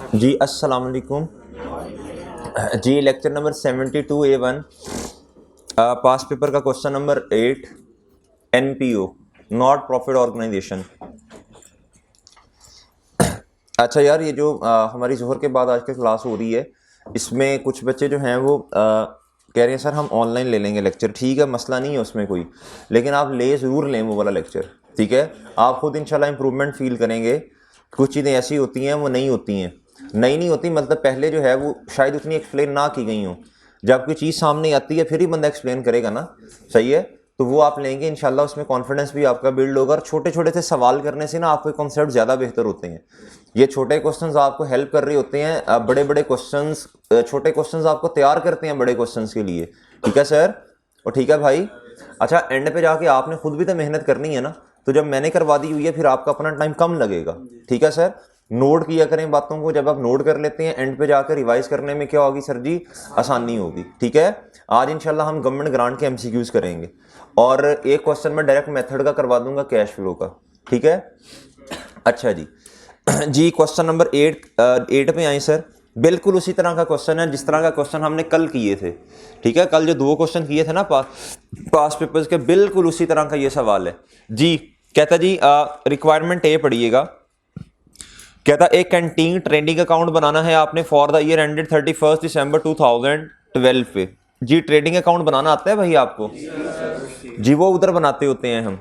जी अस्सलाम वालेकुम। जी lecture number 72A1 past paper का question number 8 NPO not profit organization. अच्छा यार, ये जो हमारी जोहर के बाद आजकल क्लास हो रही है, इसमें कुछ बच्चे जो हैं वो कह रहे हैं सर हम ऑनलाइन ले लेंगे लेक्चर। ठीक है, मसला नहीं है उसमें कोई, लेकिन आप ले ज़रूर लें वो वाला लेक्चर। ठीक है, आप खुद इंशाल्लाह इम्प्रूवमेंट फील करेंगे। कुछ चीज़ें ऐसी होती हैं वो नहीं होती हैं, नहीं होती मतलब पहले जो है वो शायद उतनी एक्सप्लेन ना की गई हों। जब कोई चीज़ सामने आती है फिर ही बंदा एक्सप्लेन करेगा ना, सही है। तो वो आप लेंगे इंशाल्लाह, उसमें कॉन्फिडेंस भी आपका बिल्ड होगा। और छोटे छोटे से सवाल करने से ना आपके कॉन्सेप्ट ज़्यादा बेहतर होते हैं। ये छोटे क्वेश्चंस आपको हेल्प कर रहे होते हैं, बड़े बड़े क्वेश्चंस छोटे क्वेश्चंस आपको तैयार करते हैं बड़े क्वेश्चंस के लिए। ठीक है सर, और ठीक है भाई। अच्छा, एंड पे जाके आपने खुद भी तो मेहनत करनी है ना, तो जब मैंने करवा दी हुई है फिर आपका अपना टाइम कम लगेगा। ठीक है सर, नोट किया करें बातों को। जब आप नोट कर लेते हैं एंड पे जाकर रिवाइज करने में क्या होगी सर जी, आसानी होगी। ठीक है, आज इंशाल्लाह हम गवर्नमेंट ग्रांट के MCQs करेंगे और एक क्वेश्चन में डायरेक्ट मेथड का करवा दूंगा, कैश फ्लो का। ठीक है, अच्छा जी। जी क्वेश्चन नंबर 8 पे आए सर। बिल्कुल उसी तरह का क्वेश्चन है जिस तरह का क्वेश्चन हमने कल किए थे। ठीक है, कल जो 2 क्वेश्चन किए थे ना पास पेपर्स के, बिल्कुल उसी तरह का ये सवाल है जी। कहता जी रिक्वायरमेंट ए पढ़िएगा। कहता एक कैंटीन ट्रेडिंग अकाउंट बनाना है आपने for the year ended 31 December 2012 पे। जी ट्रेडिंग अकाउंट बनाना आता है भाई आपको? जी वो उधर बनाते होते हैं हम।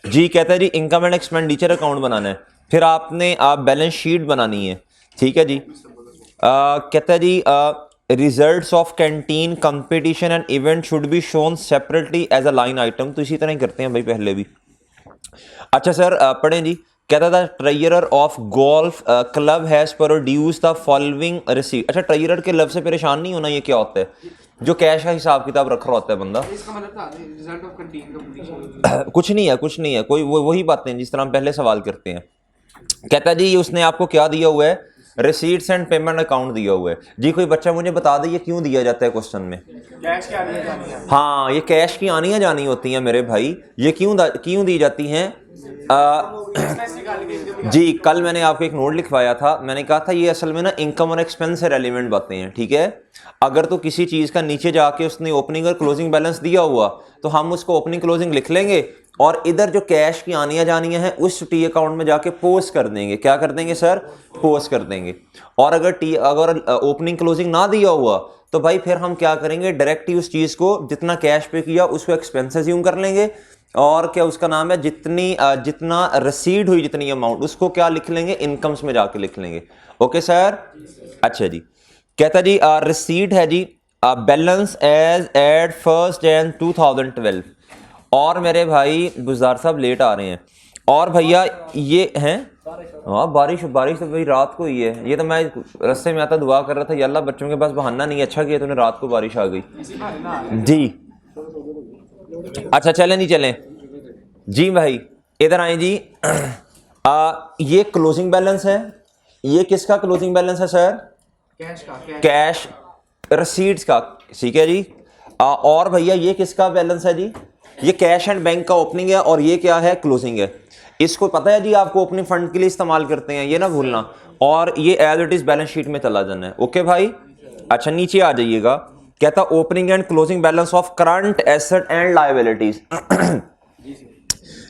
जी कहता है जी इनकम एंड एक्सपेंडिचर अकाउंट बनाना है, फिर आपने आप बैलेंस शीट बनानी है। ठीक है जी। कहता है जी results of canteen competition and event should be shown separately as a line item. तो इसी तरह ही करते हैं भाई पहले भी। अच्छा सर पढ़ें जी। कहता था treasurer of golf club has produce the following receipt. अच्छा, ट्रेजरर के लफ्ज से परेशान नहीं होना। ये क्या होता है? जो कैश का हिसाब किताब रख रहा होता है बंदा। इसका मतलब रिजल्ट ऑफ कैंटीन कंपटीशन कुछ नहीं है, कुछ नहीं है, कोई वही बातें जिस तरह हम पहले सवाल करते हैं। कहता है जी उसने आपको क्या दिया हुआ है? रिसीट्स एंड पेमेंट अकाउंट दिया हुआ है। जी कोई बच्चा मुझे बता दे ये क्यों दिया जाता है क्वेश्चन में? कैश की आनी जानी है। हाँ, ये कैश की आनी जानी होती है मेरे भाई। ये क्यों दी जाती हैं? जी कल मैंने आपको एक नोट लिखवाया था, मैंने कहा था ये असल में ना इनकम और एक्सपेंस से रेलिवेंट बातें हैं। ठीक है, अगर तो किसी चीज़ का नीचे जाके उसने ओपनिंग और क्लोजिंग बैलेंस दिया हुआ तो हम उसको ओपनिंग क्लोजिंग लिख लेंगे और इधर जो कैश की आनियाँ जानियाँ हैं उस टी अकाउंट में जाके पोस्ट कर देंगे। क्या कर देंगे सर? पोस्ट कर देंगे। और अगर ओपनिंग क्लोजिंग ना दिया हुआ तो भाई फिर हम क्या करेंगे, डायरेक्ट ही उस चीज़ को जितना कैश पे किया उसको एक्सपेंसेस यूं कर लेंगे और क्या उसका नाम है जितना रसीड हुई जितनी अमाउंट उसको क्या लिख लेंगे, इनकम्स में जाके लिख लेंगे। ओके सर, अच्छा जी। कहता जी रिसीड है जी बैलेंस एज एट 1 जनवरी 2012। और मेरे भाई गुजार साहब लेट आ रहे हैं। और भैया ये हैं, हाँ बारिश तो भाई रात को ही है। ये तो मैं रास्ते में आता दुआ कर रहा था, या अल्लाह बच्चों के पास बहाना नहीं, अच्छा किया तूने रात को बारिश आ गई जी। अच्छा चलें नहीं चलें जी भाई, इधर आए जी। ये क्लोजिंग बैलेंस है। ये किसका क्लोजिंग बैलेंस है सर? कैश का। कैश रसीट्स का। ठीक है जी। और भैया ये किसका बैलेंस है जी? ये कैश एंड बैंक का ओपनिंग है और ये क्या है? क्लोजिंग है। इसको पता है जी आपको ओपनिंग फंड के लिए इस्तेमाल करते हैं, ये ना भूलना। और ये as it is balance sheet में चला जाना है। ओके भाई, अच्छा नीचे आ जाइएगा। कहता opening and closing balance of current asset and liabilities.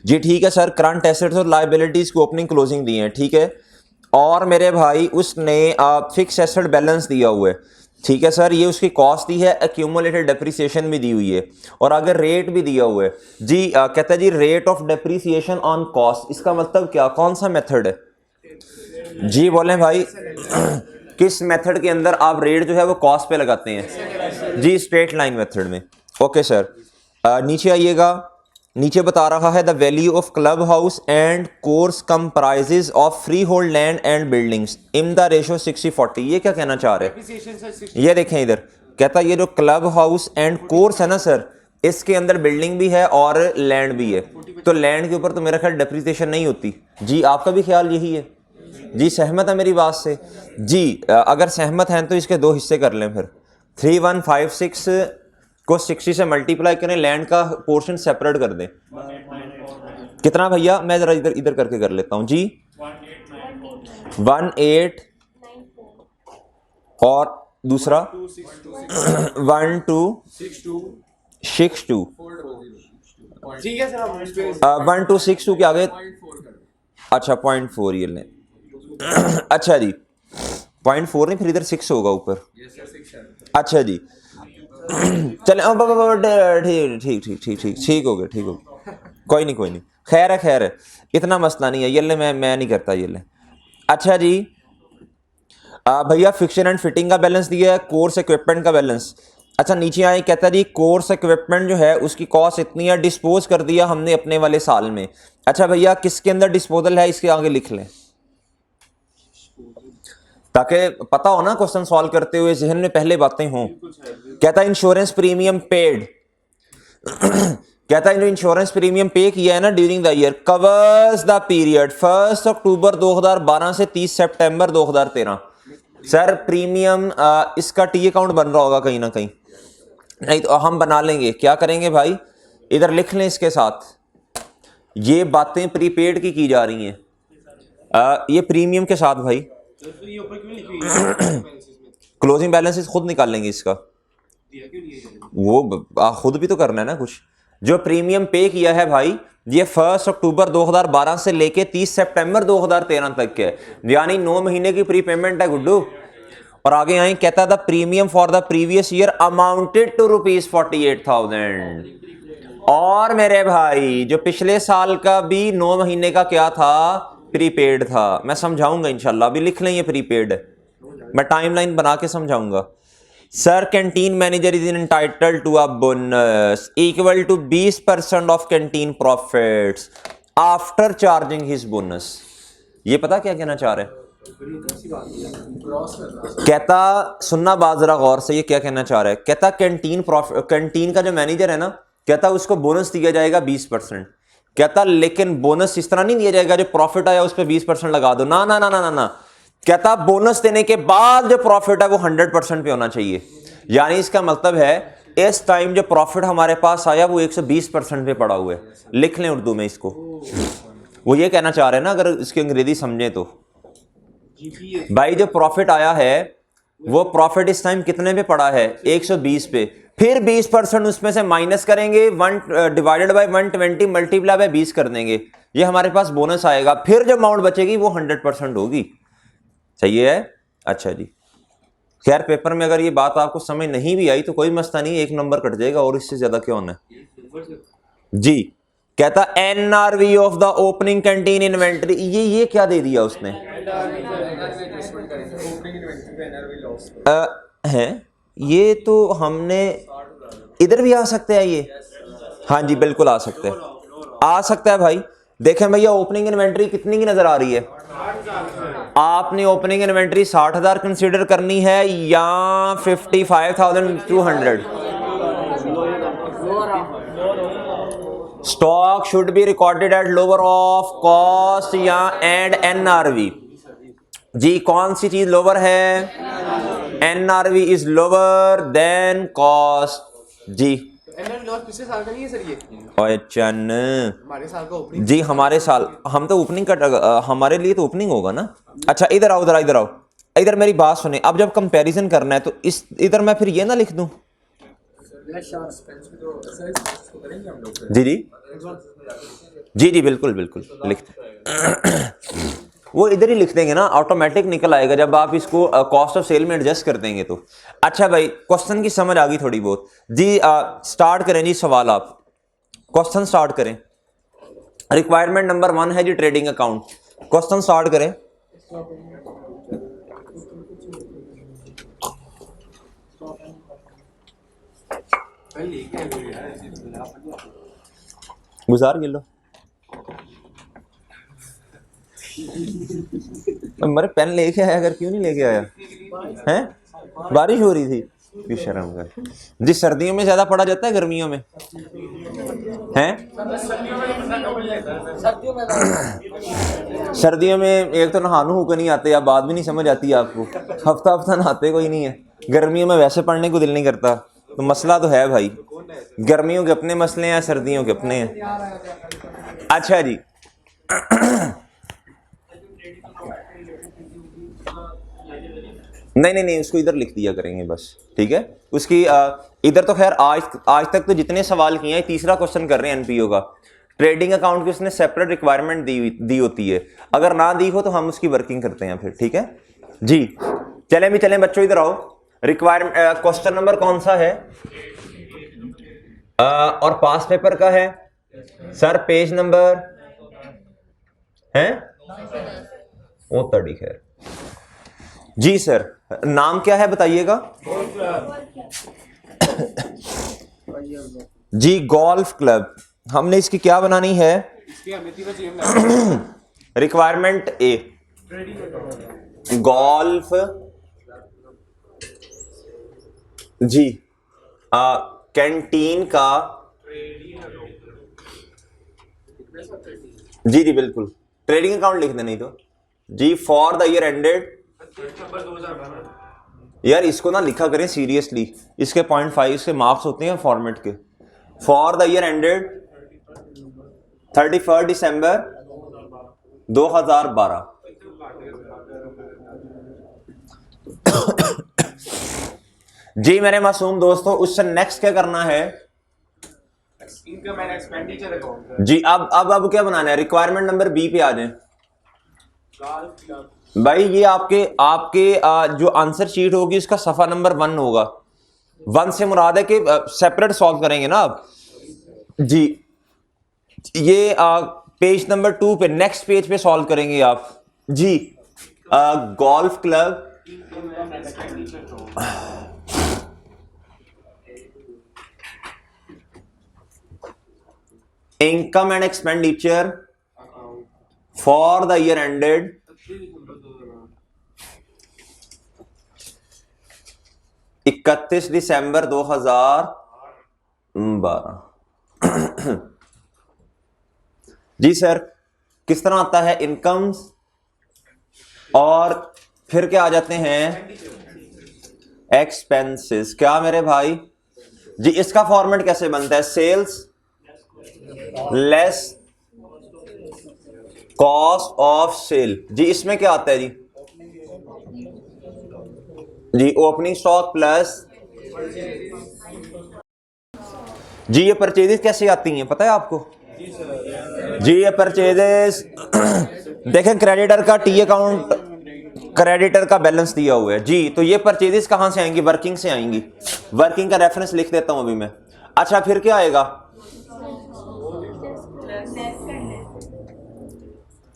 जी ठीक है सर, करंट एसेट्स और लायबिलिटीज की ओपनिंग क्लोजिंग दी है। ठीक है, और मेरे भाई उसने फिक्स एसेट बैलेंस दिया हुआ है। ठीक है सर, ये उसकी कॉस्ट दी है, एक्यूमुलेटेड डेप्रिसिएशन भी दी हुई है और अगर रेट भी दिया हुआ है जी। कहता है जी rate of depreciation on cost. इसका मतलब क्या, कौन सा मेथड है जी? बोलें भाई। किस मेथड के अंदर आप रेट जो है वो कॉस्ट पे लगाते हैं जी? स्ट्रेट लाइन मेथड में। ओके सर, नीचे आइएगा। नीचे बता रहा है the value of club house and course comprises of free hold land and buildings in the ratio 60-40। ये क्या कहना चाह रहे हैं? ये देखें इधर। कहता ये जो क्लब हाउस एंड कोर्स है ना सर, इसके अंदर बिल्डिंग भी है और लैंड भी है। तो लैंड के ऊपर तो मेरा ख्याल डेप्रिसिएशन नहीं होती जी। आपका भी ख्याल यही है जी? सहमत है मेरी बात से जी? अगर सहमत हैं तो इसके 2 हिस्से कर लें फिर। 3156 को 60 से मल्टीप्लाई करें, लैंड का पोर्शन सेपरेट कर दें। कितना भैया? मैं जरा इधर करके कर लेता हूं जी। 18 और दूसरा 1262 ठीक है सर, आप 1262 के आगे अच्छा 0.4 ये लें। अच्छा जी 0.4 नहीं, फिर इधर 6 होगा ऊपर। अच्छा जी चले ठीक ठीक ठीक ठीक ठीक हो गया, ठीक हो गया, कोई नहीं, खैर है, इतना मसला नहीं है, ये ले मैं नहीं करता ये ले। अच्छा जी भैया फिक्शन एंड फिटिंग का बैलेंस दिया है, कोर्स इक्विपमेंट का बैलेंस। अच्छा नीचे आए, कहता जी कोर्स इक्विपमेंट जो है उसकी कॉस्ट इतनी है, डिस्पोज कर दिया हमने अपने वाले साल में। अच्छा भैया किसके अंदर डिस्पोजल है, इसके आगे लिख लें ताकि पता हो ना क्वेश्चन सॉल्व करते हुए जहन में पहले बातें हों। कहता है इंश्योरेंस प्रीमियम पेड कहता है जो इंश्योरेंस प्रीमियम पे किया है ना during the year covers the period 1 अक्टूबर 2012 से 30 सितंबर 2013। सर प्रीमियम इसका टी अकाउंट बन रहा होगा कहीं ना कहीं, नहीं तो हम बना लेंगे। क्या करेंगे भाई, इधर लिख लें इसके साथ, ये बातें प्रीपेड की जा रही हैं, ये प्रीमियम के साथ भाई। क्लोजिंग बैलेंसेस खुद निकाल लेंगे इसका, वो खुद भी तो करना है ना कुछ। जो प्रीमियम पे किया है भाई ये 1 अक्टूबर 2012 से लेके 30 सितंबर 2013 तक के, यानी 9 महीने की प्रीपेमेंट है गुड्डू। और आगे आए, कहता था premium for the previous year amounted to ₹48,000। और मेरे भाई जो पिछले साल का भी 9 महीने का क्या था, प्रीपेड था। मैं समझाऊंगा इंशाल्लाह, अभी लिख लें ये प्रीपेड है, मैं टाइमलाइन बना के समझाऊंगा। Sir canteen manager is entitled to a bonus equal to 20% of canteen profits after charging his bonus. ये पता क्या कहना चाह रहे हैं, कहता सुनना बात जरा गौर से, ये क्या कहना चाह रहा है। कहता कैंटीन का जो मैनेजर है ना, कहता उसको बोनस दिया जाएगा 20%। कहता लेकिन बोनस इस तरह नहीं दिया जाएगा जो प्रॉफिट आया उस पर 20% लगा दो, ना ना ना ना ना ना। कहता बोनस देने के बाद जो प्रॉफिट है वो 100% पे होना चाहिए। यानी इसका मतलब है इस टाइम जो प्रॉफिट हमारे पास आया वो 120% पे पड़ा हुआ है। लिख लें उर्दू में इसको, वो ये कहना चाह रहे हैं ना, अगर इसकी अंग्रेजी समझे तो भाई जो प्रॉफिट आया है वो प्रॉफिट इस टाइम कितने पे पड़ा है, 120 पे। फिर 20% उसमें से माइनस करेंगे, 1 डिवाइडेड बाय 120 मल्टीप्लाई बाय 20 कर देंगे, ये हमारे पास बोनस आएगा। फिर जो अमाउंट बचेगी वो 100% होगी। सही है। अच्छा जी खैर पेपर में अगर ये बात आपको समझ नहीं भी आई तो कोई मसला नहीं, 1 नंबर कट जाएगा, और इससे ज्यादा क्या होना है जी। कहता NRV of the opening canteen inventory, ये क्या दे दिया उसने है, ये तो हमने इधर भी आ सकते हैं ये, हाँ जी बिल्कुल आ सकते हैं, आ सकता है भाई। देखें भैया ओपनिंग इन्वेंटरी कितनी की नजर आ रही है, आपने ओपनिंग इन्वेंटरी 60,000 कंसीडर करनी है या 55,200। Stock should be recorded at lower of cost या एंड एनआरवी। जी कौन सी चीज लोअर है, NRV is lower than cost जी। पिछले साल का नहीं है सर ये, चन हमारे साल का ओपनिंग जी, हमारे साल हम तो ओपनिंग का, हमारे लिए तो ओपनिंग होगा ना। अच्छा इधर आओ, इधर आओ, इधर मेरी बात सुने। अब जब कंपैरिजन करना है तो इस इधर मैं फिर ये ना लिख दूं, जी जी जी जी बिल्कुल बिल्कुल लिख वो इधर ही लिख देंगे ना, ऑटोमेटिक निकल आएगा जब आप इसको कॉस्ट ऑफ सेल में एडजस्ट कर देंगे तो। अच्छा भाई क्वेश्चन की समझ आ गई थोड़ी बहुत जी। स्टार्ट करें जी सवाल, आप क्वेश्चन स्टार्ट करें। रिक्वायरमेंट नंबर 1 है जी ट्रेडिंग अकाउंट, क्वेश्चन स्टार्ट करें। गुजार गिलो मेरे पेन लेके आया, अगर क्यों नहीं लेके आया हैं, बारिश हो रही थी, शर्म कर जी। सर्दियों में ज्यादा पढ़ा जाता है गर्मियों में हैं, सर्दियों में एक तो नहानू होकर नहीं आते, या बात भी नहीं समझ आती आपको, हफ्ता हफ्ता नहाते कोई नहीं है। गर्मियों में वैसे पढ़ने को दिल नहीं करता, तो मसला तो है भाई, गर्मियों के अपने मसले हैं, सर्दियों के अपने हैं। अच्छा जी नहीं नहीं नहीं, उसको इधर लिख दिया करेंगे बस, ठीक है। उसकी इधर तो खैर आज तक तो जितने सवाल किए हैं, तीसरा क्वेश्चन कर रहे हैं एनपीओ का। ट्रेडिंग अकाउंट की उसने सेपरेट रिक्वायरमेंट दी होती है, अगर ना दी हो तो हम उसकी वर्किंग करते हैं फिर, ठीक है जी। चलें बच्चों, इधर आओ। रिक्वायरमेंट क्वेश्चन नंबर कौन सा है? और पास पेपर का है सर, पेज नंबर है वो तड़ी, खैर जी सर। नाम क्या है बताइएगा जी? Golf club. हमने इसकी क्या बनानी है? रिक्वायरमेंट ए, गोल्फ जी, कैंटीन का जी जी बिल्कुल, ट्रेडिंग अकाउंट लिख देना, नहीं तो जी फॉर द ईयर एंडेड। यार इसको ना लिखा करें सीरियसली, इसके 0.5 के मार्क्स होते हैं फॉर्मेट के। For the year ended 31 December 2012। जी मेरे मासूम दोस्तों, उससे नेक्स्ट क्या करना है? इनकम एंड एक्सपेंडिचर अकाउंट जी। अब क्या बनाना है? रिक्वायरमेंट नंबर बी पे आ जाए भाई। ये आपके जो आंसर शीट होगी इसका सफा नंबर 1 होगा। 1 से मुराद है कि सेपरेट सॉल्व करेंगे ना आप जी। ये पेज नंबर 2 पे, नेक्स्ट पेज पे सॉल्व करेंगे आप जी। Golf club income and expenditure for the year ended 31 December 2012। जी सर, किस तरह आता है? इनकम्स और फिर क्या आ जाते हैं? एक्सपेंसेस। क्या मेरे भाई जी? इसका फॉर्मेट कैसे बनता है? Sales less cost of sale. जी इसमें क्या आता है जी? जी ओपनिंग स्टॉक प्लस जी। ये परचेजेस कैसे आती हैं पता है आपको? जी ये परचेजेस देखें, क्रेडिटर का टी अकाउंट, क्रेडिटर का बैलेंस दिया हुआ है जी। तो ये परचेजेस कहां से आएंगी? वर्किंग से आएंगी। वर्किंग का रेफरेंस लिख देता हूं अभी मैं। अच्छा फिर क्या आएगा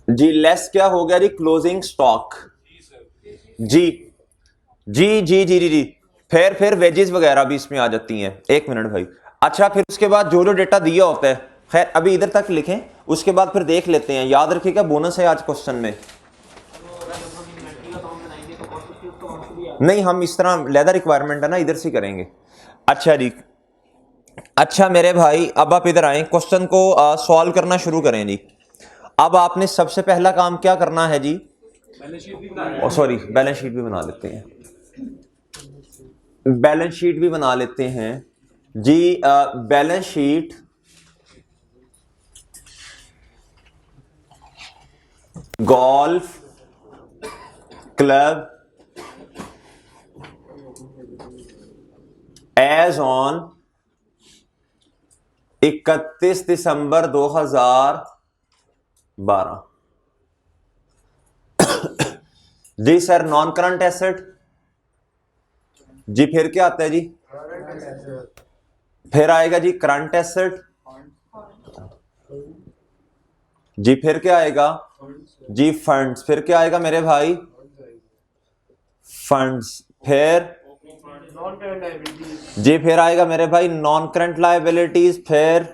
जी? लेस क्या हो गया जी? क्लोजिंग स्टॉक जी जी जी जी जी जी। फिर वेजेस वगैरह भी इसमें आ जाती हैं। एक मिनट भाई। अच्छा फिर उसके बाद जो डेटा दिया होता है, खैर अभी इधर तक लिखें, उसके बाद फिर देख लेते हैं। याद रखिएगा बोनस है आज क्वेश्चन में। नहीं हम इस तरह लेदर रिक्वायरमेंट है ना, इधर से करेंगे। अच्छा जी। अच्छा मेरे भाई, अब आप इधर आए, क्वेश्चन को सॉल्व करना शुरू करें जी। अब आपने सबसे पहला काम क्या करना है जी? सॉरी, बैलेंस शीट भी बना लेते हैं। बैलेंस शीट भी बना लेते हैं जी। Balance sheet golf club as on 31 December 2012। जी सर, नॉन करंट एसेट जी। फिर क्या आता है जी? फिर आएगा जी करंट एसेट जी। फिर क्या आएगा जी? फंड्स। फिर क्या आएगा मेरे भाई? फंड्स। फिर जी फिर आएगा मेरे भाई नॉन करंट लायबिलिटीज। फिर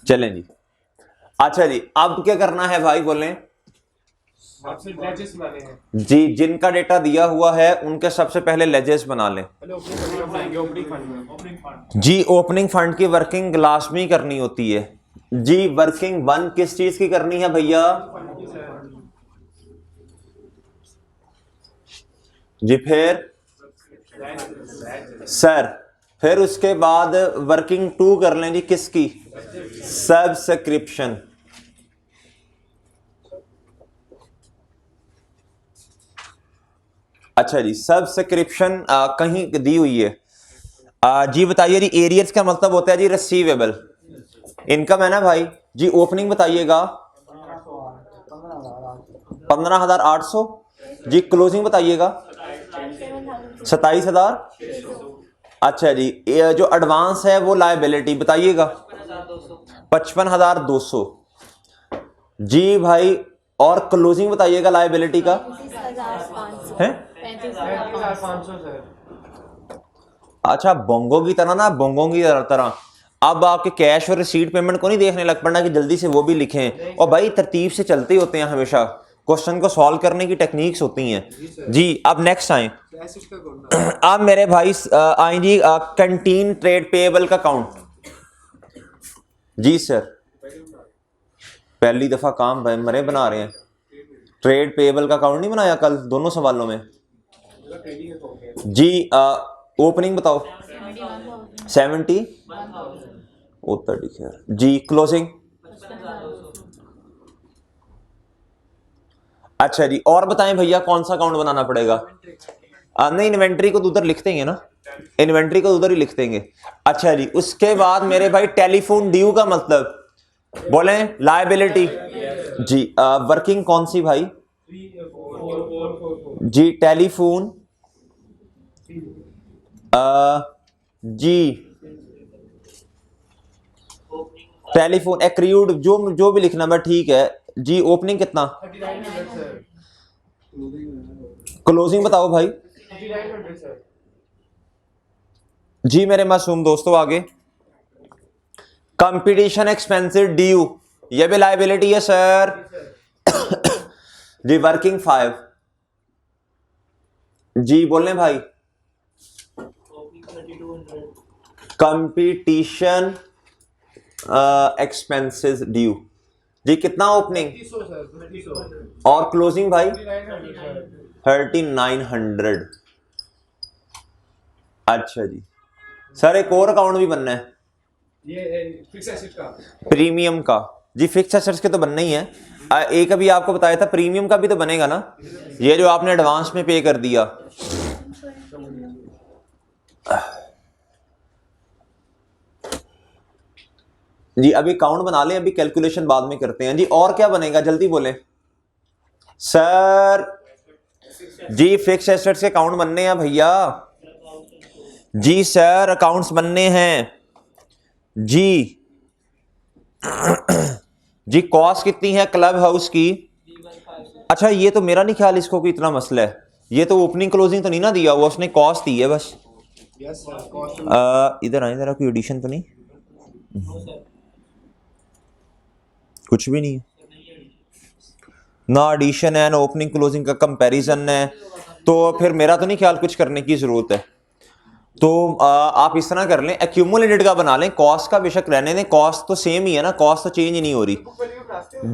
चलें जी। अच्छा जी, अब क्या करना है भाई बोलें जी? जिनका डेटा दिया हुआ है उनके सबसे पहले लेजेस बना लें जी। ओपनिंग फंड की वर्किंग लाजमी करनी होती है जी। वर्किंग 1 किस चीज की करनी है भैया जी? फिर सर, फिर उसके बाद वर्किंग 2 कर लें जी। किसकी? सब्सक्रिप्शन अच्छा जी, सब्सक्रिप्शन कहीं दी हुई है। जी बताइए जी, एरियर्स का मतलब होता है जी रिसीवेबल। इनकम है ना भाई जी। ओपनिंग बताइएगा 15,800 जी। क्लोजिंग बताइएगा 27,000। अच्छा जी, ये जो एडवांस है वो लायबिलिटी बताइएगा 55,200 जी भाई। और क्लोजिंग बताइएगा लायबिलिटी का है। 35,500 सर। अच्छा, बोंगो की तरह ना, बोंगो की तरह अब आपके कैश और रिसीट पेमेंट को नहीं देखने लग पड़ना कि जल्दी से वो भी लिखें। और भाई तरतीब से चलते होते हैं हमेशा, क्वेश्चन को सॉल्व करने की टेक्निक्स होती हैं जी। अब नेक्स्ट आए अब मेरे भाई आए जी कैंटीन ट्रेड पेएबल का काउंट। जी सर, पहली दफा काम मरे बना रहे हैं। ट्रेड पेएबल का काउंट नहीं बनाया कल दोनों सवालों में जी। ओपनिंग बताओ 70 जी। क्लोजिंग अच्छा जी। और बताएं भैया कौन सा अकाउंट बनाना पड़ेगा। नहीं, इन्वेंट्री को तो उधर लिख देंगे ना, इन्वेंट्री को उधर ही लिख देंगे। अच्छा जी, उसके बाद मेरे भाई टेलीफोन ड्यू का मतलब बोले लायबिलिटी जी। वर्किंग कौन सी भाई जी। टेलीफोन जी। टेलीफोन एक्रियूड जो भी लिखना मैं ठीक है जी। ओपनिंग कितना, क्लोजिंग बताओ भाई जी। मेरे मासूम दोस्तों आगे कंपटीशन एक्सपेंसिव ड्यू, ये भी लायबिलिटी है सर जी। वर्किंग 5 जी। बोलने भाई कंपटीशन एक्सपेंसेस ड्यू जी। कितना ओपनिंग और क्लोजिंग भाई 3900। अच्छा जी सर, एक और अकाउंट भी बनना है ये फिक्स एसेट का, प्रीमियम का जी। फिक्स एसेट्स के तो बनना ही है। एक अभी आपको बताया था प्रीमियम का भी तो बनेगा ना, ये जो आपने एडवांस में पे कर दिया जी। अभी अकाउंट बना लें, अभी कैलकुलेशन बाद में करते हैं जी। और क्या बनेगा जल्दी बोले सर जी। फिक्स एसेट्स के अकाउंट बनने हैं भैया जी। सर अकाउंट्स बनने हैं जी जी। कॉस्ट कितनी है क्लब हाउस की। अच्छा, ये तो मेरा नहीं ख्याल इसको कोई इतना मसला है। ये तो ओपनिंग क्लोजिंग तो नहीं ना दिया हुआ उसने, कॉस्ट दी है बस। इधर आए जरा, कोई एडिशन तो नहीं, कुछ भी नहीं है ना। एडिशन है ना ओपनिंग क्लोजिंग का कंपैरिजन है, तो फिर मेरा तो नहीं ख्याल कुछ करने की जरूरत है। तो आप इस तरह कर लें, एक्यूमुलेटेड का बना लें। कॉस्ट का बेशक रहने दें, कॉस्ट तो सेम ही है ना, कॉस्ट तो चेंज ही नहीं हो रही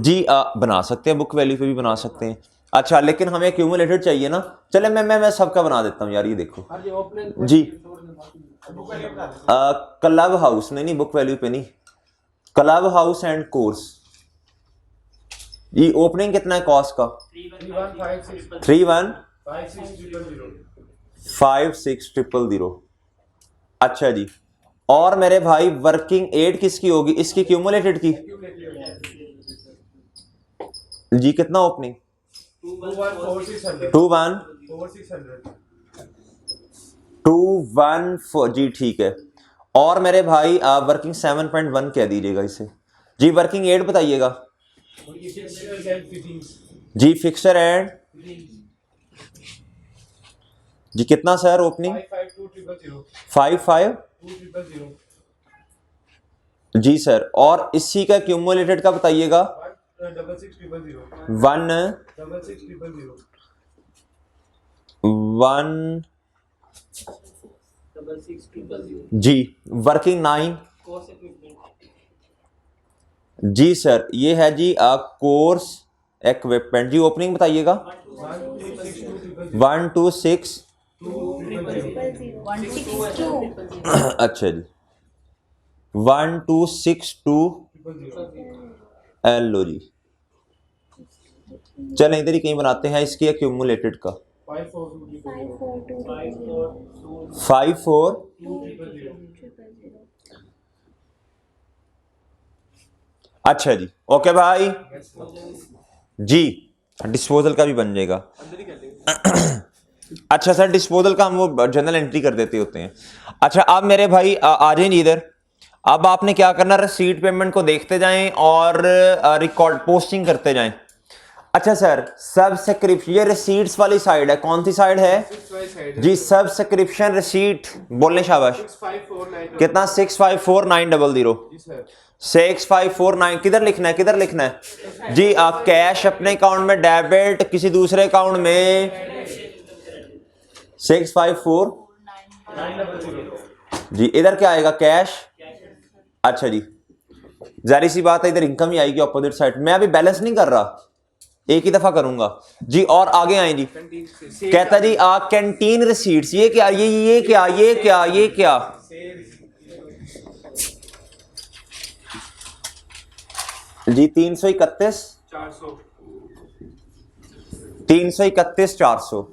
जी। बना सकते हैं, बुक वैल्यू पे भी बना सकते हैं। अच्छा, लेकिन हमें एक्यूमुलेटेड चाहिए ना। चले मैं सबका बना देता हूँ यार, ये देखो जी। क्लब हाउस नहीं, बुक वैल्यू पे नहीं, क्लब हाउस एंड कोर्स ये। ओपनिंग कितना है कॉस्ट का 315600। अच्छा जी। और मेरे भाई वर्किंग 8 किसकी होगी, इसकी क्यूमुलेटेड की जी। कितना ओपनिंग 214 जी। ठीक है। और मेरे भाई वर्किंग 7.1 कह दीजिएगा इसे जी। वर्किंग 8 बताइएगा जी। फिक्सर एंड जी। कितना सर ओपनिंग 552000 जी सर। और इसी का क्यूमुलेटेड का बताइएगा 1 जी। वर्किंग 9 जी सर। ये है जी कोर्स इक्विपमेंट जी। ओपनिंग बताइएगा 126 अच्छा जी 1262 लो जी। चलें इधर ही कहीं बनाते हैं इसकी एक्यूमुलेटेड का 54 अच्छा जी, ओके भाई जी, डिस्पोजल का भी बन जाएगा। अच्छा सर, डिस्पोजल का हम वो जनरल एंट्री कर देते होते हैं। अच्छा अब मेरे भाई आ जाएं जी इधर। अब आपने क्या करना, रिसीट पेमेंट को देखते जाएं और रिकॉर्ड पोस्टिंग करते जाएं। अच्छा सर, सब्सक्रिप्शन, ये रिसीट्स वाली साइड है, कौन सी साइड है जी? सब्सक्रिप्शन रिसीट बोलने शाबाश। कितना? 654900 6549। किधर लिखना है, किधर लिखना है जी? कैश अपने अकाउंट में डेबिट, किसी दूसरे अकाउंट में 654 जी। इधर क्या आएगा? कैश। अच्छा जी, जारी सी बात है इधर इनकम ही आएगी अपोजिट साइड। मैं अभी बैलेंस नहीं कर रहा, एक ही दफा करूंगा जी। और आगे आए जी, कहता जी कैंटीन रिसीट्स, ये क्या, ये क्या, ये क्या, ये क्या जी? 331 400।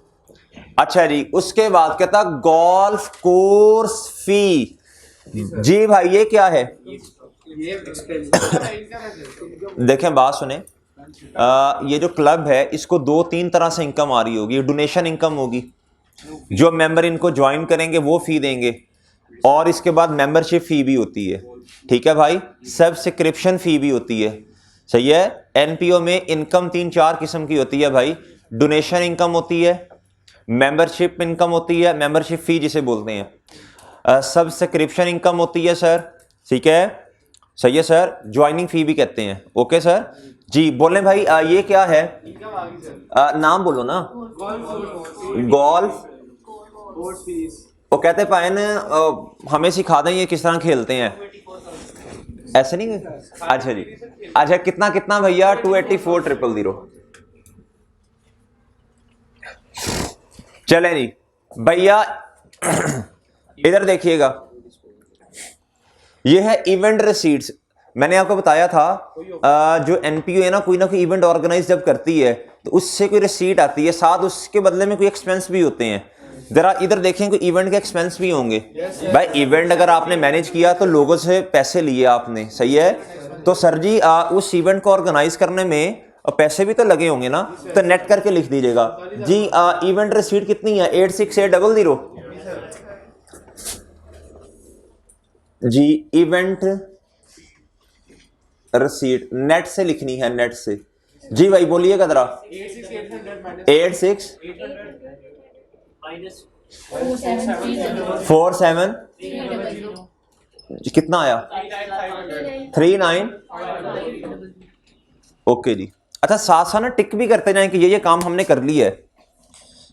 अच्छा जी, उसके बाद कहता गोल्फ कोर्स फी जी। भाई ये क्या है? देखें बात सुने, ये जो क्लब है इसको 2-3 तरह से इनकम आ रही होगी। डोनेशन इनकम होगी, जो मेंबर इनको ज्वाइन करेंगे वो फी देंगे, और इसके बाद मेंबरशिप फी भी होती है, ठीक है भाई। सब्सक्रिप्शन फी भी होती है, सही है। एनपीओ में इनकम 3-4 किस्म की होती है भाई। डोनेशन इनकम होती है, मेंबरशिप इनकम होती है, मेंबरशिप फी जिसे बोलते हैं, सब्सक्रिप्शन इनकम होती है सर, ठीक है, सही है सर। ज्वाइनिंग फी भी कहते हैं, ओके सर जी। बोले भाई ये क्या है? नाम बोलो ना। गोल्फ। वो कहते पायन हमें सिखा दें ये किस तरह खेलते हैं, ऐसे नहीं? अच्छा जी, अच्छा कितना कितना भैया? 284,000। चले जी भैया, इधर देखिएगा, ये है इवेंट रिसीट्स। मैंने आपको बताया था जो एनपीओ है ना, कोई ना कोई इवेंट ऑर्गेनाइज जब करती है तो उससे कोई रिसीट आती है, साथ उसके बदले में कोई एक्सपेंस भी होते हैं। जरा इधर देखें, कोई इवेंट के एक्सपेंस भी होंगे भाई। इवेंट अगर आपने मैनेज किया तो लोगों से पैसे लिए आपने, सही है। तो सर जी उस इवेंट को ऑर्गेनाइज करने में पैसे भी तो लगे होंगे ना, तो नेट करके लिख दीजिएगा जी। इवेंट रिसीट कितनी है? 86800 जी। इवेंट रिसीट नेट से लिखनी है, नेट से जी। भाई बोलिएगा जरा। 86 47 कितना आया? 39। ओके जी। अच्छा साथ साथ ना टिक भी करते जाएं कि ये काम हमने कर लिया है,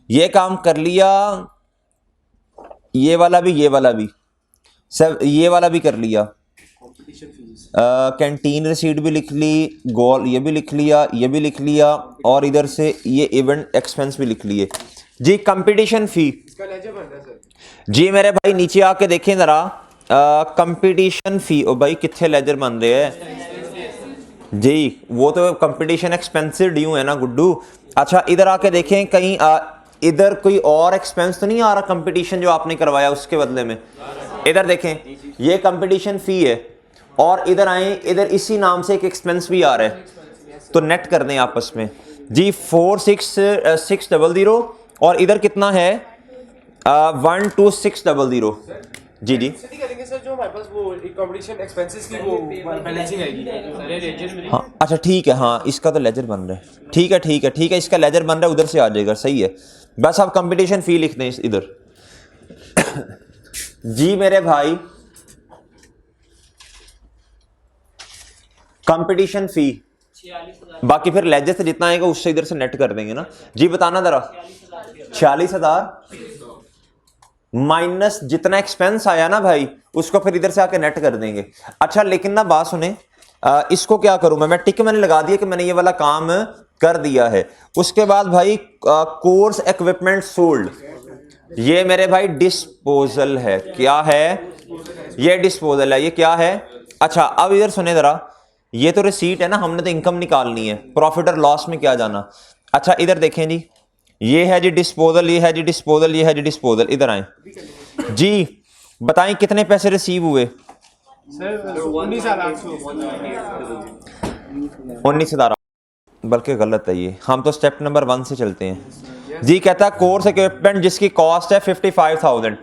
ये काम कर लिया, ये वाला भी, ये वाला भी, सब ये वाला भी कर लिया। कैंटीन रिसीट भी लिख ली, गोल ये भी लिख लिया, ये भी लिख लिया, और इधर से ये इवेंट एक्सपेंस भी लिख लिए जी। कंपटीशन फी जी मेरे भाई नीचे आके देखें जरा, कंपटीशन फी। ओ भाई कितने लेजर बन रहे हैं जी? वो तो कंपटीशन एक्सपेंसिव ड्यू है ना गुड्डू। अच्छा इधर आके देखें कहीं इधर कोई और एक्सपेंस तो नहीं आ रहा कंपटीशन जो आपने करवाया उसके बदले में? इधर देखें, ये कंपटीशन फी है, और इधर आए, इधर इसी नाम से एक एक्सपेंस भी आ रहा है, तो नेट कर दें आपस में जी। 46600, और इधर कितना है? 12600 जी जी। करेंगे सर, जो हमारे पास वो कंपटीशन एक्सपेंसेस की वो बैलेंसिंग आएगी। हाँ अच्छा ठीक है, हाँ इसका तो लेजर बन रहा है, ठीक है ठीक है ठीक है, इसका लेजर बन रहा है, उधर से आ जाएगा, सही है। बस आप कंपटीशन फी लिख दें इधर जी मेरे भाई। कंपटीशन फी, बाकी फिर लेजर से जितना आएगा उससे इधर से नेट कर देंगे ना जी। बताना जरा। 46,000 माइनस जितना एक्सपेंस आया ना भाई, उसको फिर इधर से आके नेट कर देंगे। अच्छा लेकिन ना बात सुने, इसको क्या करूं मैं टिक मैंने लगा दिया कि मैंने ये वाला काम कर दिया है। उसके बाद भाई कोर्स इक्विपमेंट सोल्ड, ये मेरे भाई डिस्पोजल है। क्या है? ये डिस्पोजल है। ये क्या है? अच्छा अब इधर सुने जरा, ये तो रिसीट है ना, हमने तो इनकम निकालनी है, प्रॉफिट और लॉस में क्या जाना। अच्छा इधर देखें जी, ये है जी डिस्पोजल, ये है जी डिस्पोजल, ये है जी डिस्पोजल। इधर आए जी, बताएं कितने पैसे रिसीव हुए? सर 19,800। 19,000, बल्कि गलत है ये, हम तो स्टेप नंबर 1 से चलते हैं जी। कहता है कोर्स इक्विपमेंट जिसकी कॉस्ट है 55,000,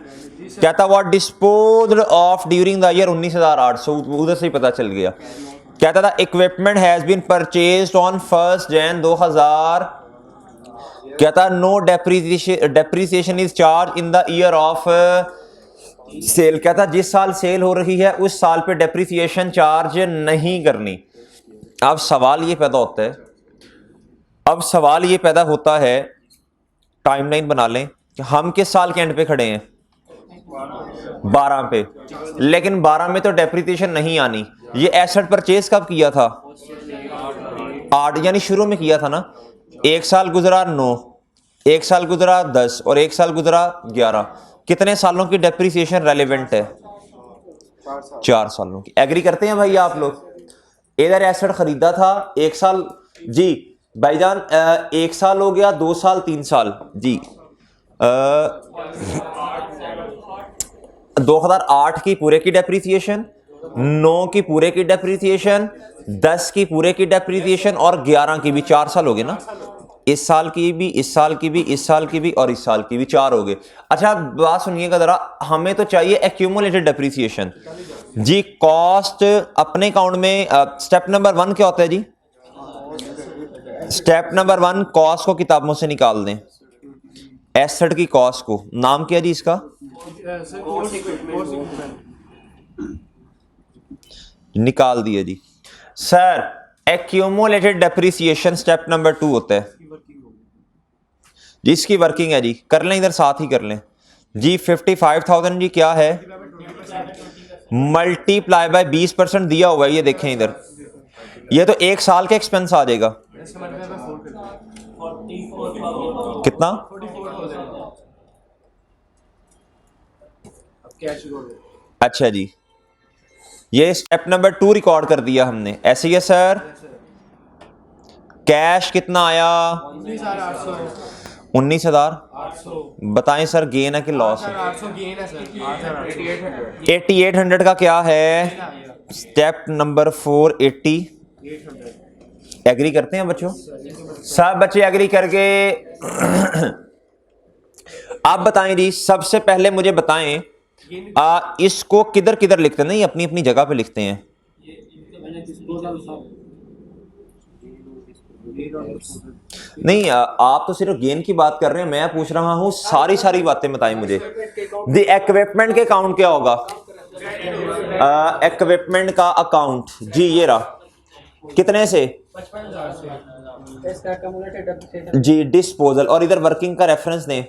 कहता what disposed of during the year 19,800, उधर से ही पता चल गया। कहता था equipment has been purchased on 1 January 2000, कहता no depreciation is charge in the year of sale. कहता जिस साल सेल हो रही है उस साल पे डेप्रिसिएशन चार्ज नहीं करनी। अब सवाल ये पैदा होता है, अब सवाल ये पैदा होता है, टाइमलाइन बना लें कि हम किस साल के एंड पे खड़े हैं? 12 पे, लेकिन 12 में तो डेप्रिसिएशन नहीं आनी। ये एसेट परचेज कब किया था? 8, यानी शुरू में किया था ना। 1 साल गुजरा 9, 1 साल गुजरा 10 और 1 साल गुजरा 11। कितने सालों की डेप्रिसिएशन रेलेवेंट है? 4 सालों की। एग्री करते हैं भाई आप लोग? इधर एसेट खरीदा था 1 साल जी भाईजान, 1 साल हो गया, 2 साल, 3 साल जी। 2008 की पूरे की डेप्रिसिएशन, 9 की पूरे की डेप्रिसिएशन, 10 की पूरे की डेप्रिसिएशन और 11 की भी। 4 साल हो गए ना। इस साल की भी, इस साल की भी, इस साल की भी और इस साल की भी, 4 हो गए। अच्छा बात सुनिएगा जरा, हमें तो चाहिए एक्यूमुलेटेड डेप्रिसिएशन जी। कॉस्ट अपने अकाउंट में स्टेप नंबर 1 क्या होता है जी? स्टेप नंबर 1 कॉस्ट को किताबों से निकाल दें, एसेट की कॉस्ट को। नाम क्या जी इसका? निकाल दिया जी। Sir accumulated depreciation step number 2 होता है जिसकी वर्किंग है जी। कर लें, इधर साथ ही कर लें जी। 55,000 जी क्या है? मल्टीप्लाई बाय 20% दिया हुआ है, ये देखें इधर। ये तो 1 साल के एक्सपेंस आ जाएगा। कितना? अच्छा जी, ये स्टेप नंबर 2 रिकॉर्ड कर दिया हमने, ऐसे ही है सर। कैश कितना आया? 19,800। बताएं सर गेन है कि लॉस है? 8800 का क्या है? Step number 4 88। एग्री करते हैं बच्चों? सब बच्चे एग्री करके आप बताएं जी। सबसे पहले मुझे बताएं इसको किधर किधर लिखते हैं? नहीं, अपनी अपनी जगह पे लिखते हैं। नहीं आप तो सिर्फ गेन की बात कर रहे हैं, मैं पूछ रहा हूं सारी बातें बताएं मुझे। दी इक्विपमेंट के अकाउंट क्या होगा? इक्विपमेंट का अकाउंट जी ये रहा। कितने से? 55,000 जी डिस्पोजल। और इधर वर्किंग का रेफरेंस दें,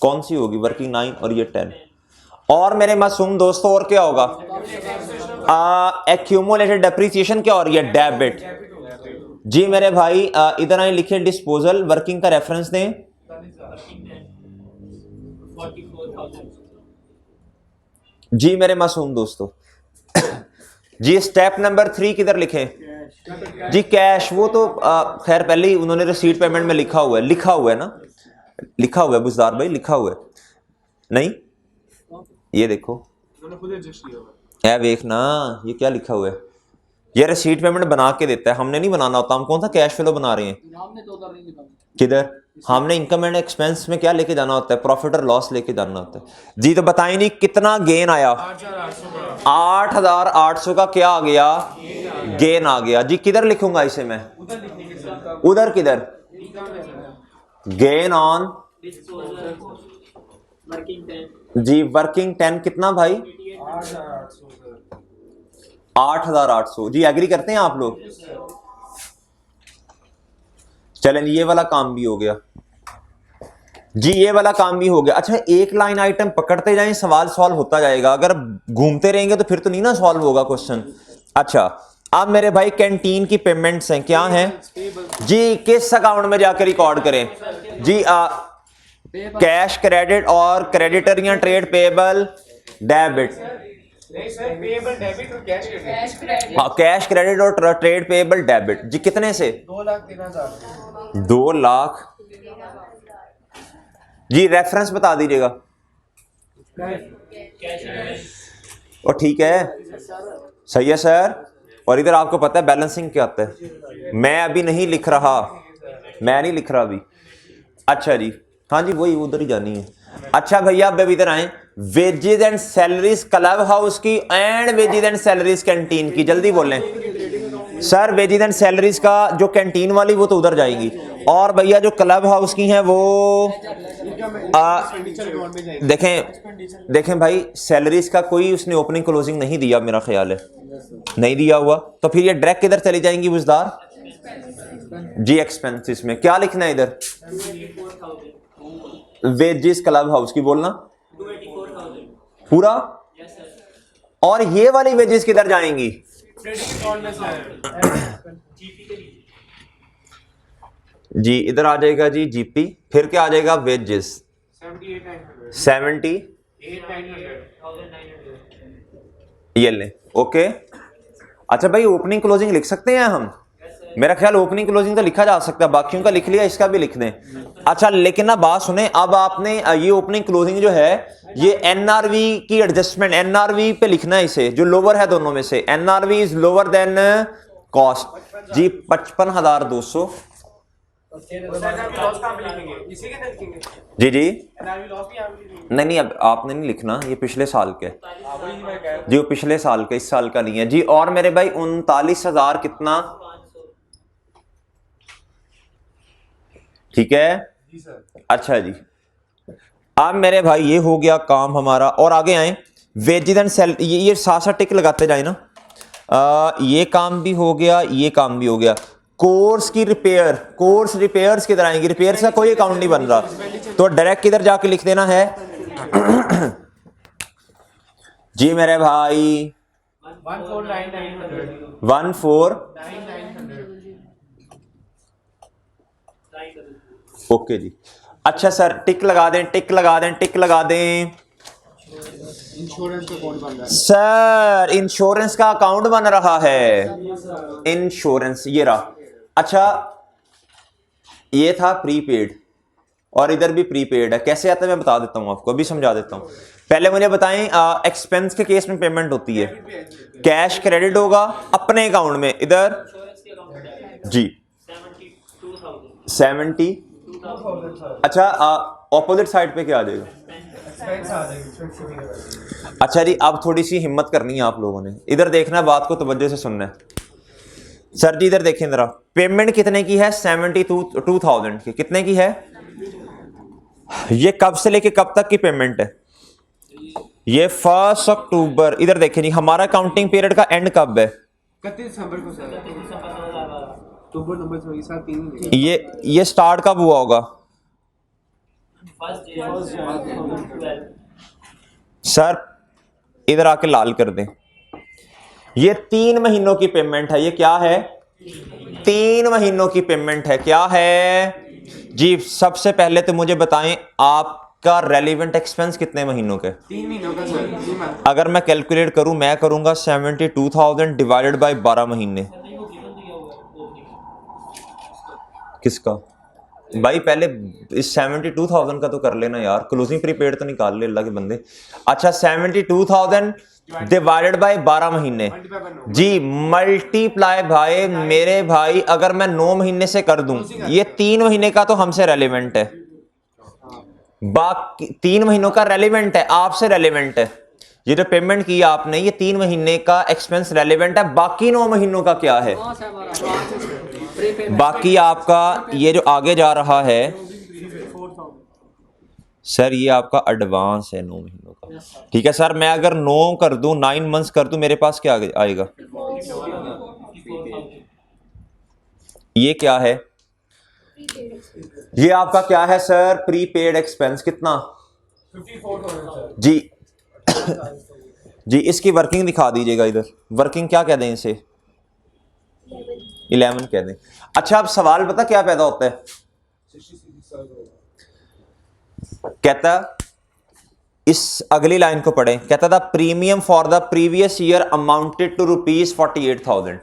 कौन सी होगी? वर्किंग 9 और ये 10। और मेरे मासूम दोस्तों और क्या होगा? एक्यूमुलेटेड डेप्रिसिएशन क्या हो रही है? डेबिट जी मेरे भाई। इधर आए लिखे डिस्पोजल, वर्किंग का रेफरेंस दें। जी मेरे मासूम दोस्तों जी स्टेप नंबर 3 किधर लिखें जी? कैश। वो तो खैर पहले ही उन्होंने रिसीट पेमेंट में लिखा हुआ है, लिखा हुआ है ना, लिखा हुआ है बुजदार भाई, लिखा हुआ है। नहीं ये देखो, ऐ देखना ये क्या लिखा हुआ है। ये रिसीट पेमेंट बना के देता है, हमने नहीं बनाना होता। हम कौन सा कैश फ्लो बना रहे हैं? किधर? हमने इनकम एंड एक्सपेंस में क्या लेके जाना होता है? प्रॉफिट और लॉस लेके जाना होता है जी। तो बताएं नहीं कितना गेन आया? 8,800 का क्या आ गया? गेन आ गया जी। किधर लिखूंगा इसे मैं? उधर किधर? गेन ऑन जी वर्किंग 10 कितना भाई? 8,800 जी। एग्री करते हैं आप लोग? चलें ये वाला काम भी हो गया जी, ये वाला काम भी हो गया। अच्छा एक लाइन आइटम पकड़ते जाएं, सवाल सॉल्व होता जाएगा। अगर घूमते रहेंगे तो फिर तो नहीं ना सॉल्व होगा क्वेश्चन। अच्छा अब मेरे भाई कैंटीन की पेमेंट्स हैं, क्या हैं जी? किस अकाउंट में जाकर रिकॉर्ड करें जी? कैश क्रेडिट और क्रेडिटर या trade payable debit? Cash credit और ट्रेड पेबल डेबिट जी। कितने से? 2,13,000। 2 लाख जी रेफरेंस बता दीजिएगा। और ठीक है, सही है सर। और इधर आपको पता है बैलेंसिंग क्या आता है? मैं अभी नहीं लिख रहा, मैं नहीं लिख रहा अभी। अच्छा जी, हाँ जी वही उधर ही जानी है। अच्छा भैया अब इधर आए, wages and salaries club house की and wages and salaries canteen की, जल्दी बोलें सर। वेजेस एंड सैलरीज का जो कैंटीन वाली वो तो उधर जाएंगी, और भैया जो क्लब हाउस की हैं वो देखें देखें भाई, सैलरीज का कोई उसने ओपनिंग क्लोजिंग नहीं दिया, मेरा ख्याल है नहीं दिया हुआ, तो फिर ये डायरेक्ट किधर चली जाएंगी बुजदार? जी एक्सपेंसेस में क्या लिखना है इधर? वेजेस क्लब हाउस की बोलना पूरा, और ये वाली वेजेस किधर जाएंगी? जी इधर आ जाएगा जी जीपी, फिर क्या आ जाएगा? वेजेस 70 ये ले, ओके। अच्छा भाई ओपनिंग क्लोजिंग लिख सकते हैं हम? मेरा ख्याल ओपनिंग क्लोजिंग तो लिखा जा सकता है, बाकियों का लिख लिया, इसका भी लिख दें। अच्छा लेकिन ना बात सुने, अब आपने ये ओपनिंग क्लोजिंग जो है ये एनआरवी की एडजस्टमेंट, एनआरवी पे लिखना है इसे, जो लोअर है दोनों में से, NRV is lower than cost जी 55,200। जी जी नहीं नहीं, अब आपने नहीं लिखना, ये पिछले साल के जी, वो पिछले साल के, इस साल का नहीं है जी। और मेरे भाई 39,000 कितना? ठीक है अच्छा जी। अब मेरे भाई ये हो गया काम हमारा, और आगे आए वेजेस एंड सैल, ये साथ साथ टिक लगाते जाए ना। ये काम भी हो गया, ये काम भी हो गया। कोर्स की रिपेयर, कोर्स रिपेयर्स किधर आएंगी? रिपेयर्स का कोई अकाउंट नहीं बन रहा, तो डायरेक्ट किधर जाके लिख देना है जी मेरे भाई 14 ओके जी। अच्छा सर टिक लगा दें, टिक लगा दें, टिक लगा दें। इंश्योरेंस का कौन बन रहा है सर? इंश्योरेंस का अकाउंट बन रहा है, इंश्योरेंस ये रहा। अच्छा ये था प्रीपेड, और इधर भी प्रीपेड है। कैसे आता है मैं बता देता हूं आपको, अभी समझा देता हूं। पहले मुझे बताएं, एक्सपेंस के केस में पेमेंट होती है, कैश क्रेडिट होगा अपने अकाउंट में, इधर जी 70। अच्छा ऑपोजिट साइड पे क्या आ जाएगा? अच्छा जी अब थोड़ी सी हिम्मत करनी है आप लोगों ने, इधर देखना है, बात को तवज्जो से सुनना है। सर जी इधर देखें जरा, पेमेंट कितने की है? 72,000 की। कितने की है ये? कब से लेके कब तक की पेमेंट है? ये 1 अक्टूबर। इधर देखें जी, हमारा काउंटिंग पीरियड का एंड कब है? 31 दिसंबर को सर, अक्टूबर नवंबर फरवरी साल 3 ये स्टार्ट कब हुआ होगा? सर इधर आके लाल कर दें, ये 3 महीनों की पेमेंट है। ये क्या है? 3 महीनों की पेमेंट है। क्या है जी? सबसे पहले तो मुझे बताएं आपका रेलिवेंट एक्सपेंस कितने महीनों के? 3 महीनों का सर। अगर मैं कैलकुलेट करूं, मैं करूंगा 72,000 डिवाइडेड बाय 12 महीने। किसका भाई? पहले इस 72,000 का तो कर लेना यार, क्लोजिंग प्रीपेड तो निकाल ले अल्लाह के बंदे। अच्छा 72,000 डिवाइडेड बाय 12 महीने जी, मल्टीप्लाई भाई मेरे भाई, अगर मैं 9 महीने से कर दूं, ये 3 महीने का तो हमसे रेलिवेंट है, बाकी 3 महीनों का रेलिवेंट है, आपसे रेलिवेंट है। ये जो पेमेंट की आपने, ये 3 महीने का एक्सपेंस रेलिवेंट है, बाकी 9 महीनों का क्या है? बाकी आपका ये जो आगे जा रहा है सर, ये आपका एडवांस है 9 महीनों का। ठीक है सर, मैं अगर 9 कर दूं, 9 मंथ्स कर दूं, मेरे पास क्या आएगा? ये क्या है? ये आपका क्या है सर? Prepaid expense. कितना? 54,000 जी जी इसकी वर्किंग दिखा दीजिएगा इधर। वर्किंग क्या कह दें इसे? 11 कह दें। अच्छा अब सवाल पता क्या पैदा होता है? कहता इस अगली लाइन को पढ़ें, कहता था premium for the previous year amounted to ₹48,000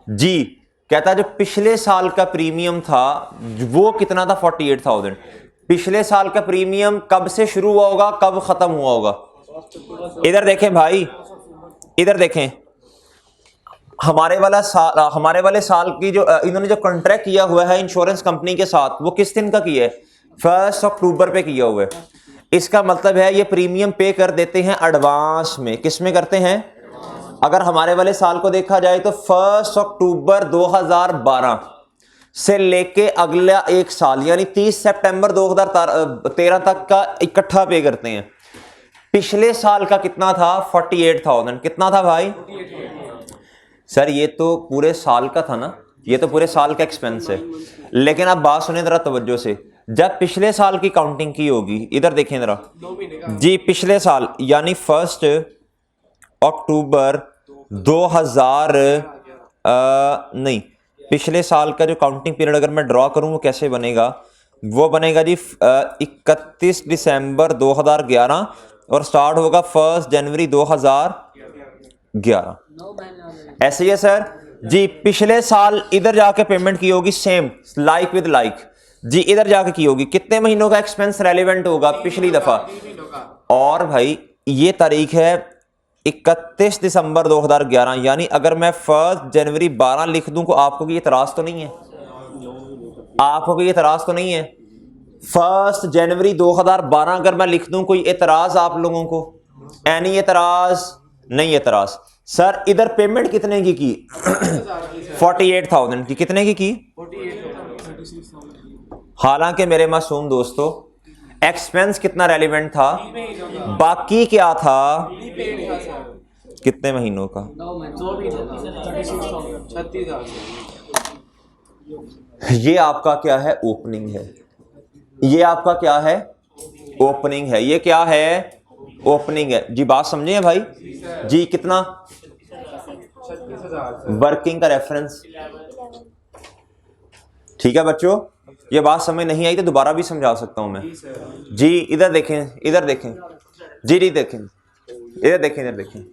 जी। कहता है जो पिछले साल का प्रीमियम था वो कितना था, 48,000। पिछले साल का प्रीमियम कब से शुरू हुआ होगा, कब खत्म हुआ होगा? इधर देखें भाई, इधर देखें, हमारे वाले साल की जो इन्होंने जो कॉन्ट्रैक्ट किया हुआ है इंश्योरेंस कंपनी के साथ, वो किस दिन का किया है? 1 अक्टूबर पे किया हुआ है। इसका मतलब है ये प्रीमियम पे कर देते हैं एडवांस में। किस में करते हैं? अगर हमारे वाले साल को देखा जाए तो 1 अक्टूबर 2012 से लेके अगला एक साल यानी 30 सितंबर 2013 तक का इकट्ठा पे करते हैं। पिछले साल का कितना था? 48,000। कितना था भाई? सर ये तो पूरे साल का था ना, ये तो पूरे साल का एक्सपेंस है। लेकिन आप बात सुने जरा तवज्जो से, जब पिछले साल की काउंटिंग की होगी, इधर देखें जरा जी, पिछले साल यानी 1 अक्टूबर 2000 नहीं, पिछले साल का जो काउंटिंग पीरियड अगर मैं ड्रॉ करूं वो कैसे बनेगा? वो बनेगा जी 31 दिसंबर 2011 और स्टार्ट होगा 1 जनवरी 2011। ऐसे ही है सर जी। पिछले साल इधर जाके पेमेंट की होगी, सेम लाइक विद लाइक जी, इधर जाके की होगी। कितने महीनों का एक्सपेंस रेलेवेंट होगा पिछली दफा? और भाई ये तारीख है 31 दिसंबर 2011, यानी अगर मैं 1 जनवरी 12 लिख दूं को आपको कोई इतराज तो नहीं है? आपको कोई इतराज तो नहीं है? 1 जनवरी 2012 अगर मैं लिख दूं, कोई इतराज आप लोगों को? एनी इतराज? नहीं इतराज। सर इधर पेमेंट कितने की 48,000 की। कितने की? हालांकि मेरे मासूम दोस्तों एक्सपेंस कितना रेलिवेंट था, बाकी क्या था? कितने महीनों का? 36,000। ये आपका क्या है? ओपनिंग है। ये आपका क्या है? ओपनिंग है। ये क्या है? ओपनिंग है जी। बात समझे हैं भाई जी? कितना? वर्किंग का रेफरेंस। ठीक है बच्चों, ये बात समझ नहीं आई तो दोबारा भी समझा सकता हूं मैं जी। इधर देखें, इधर देखें जी, जी देखें, इधर देखें, इधर देखें।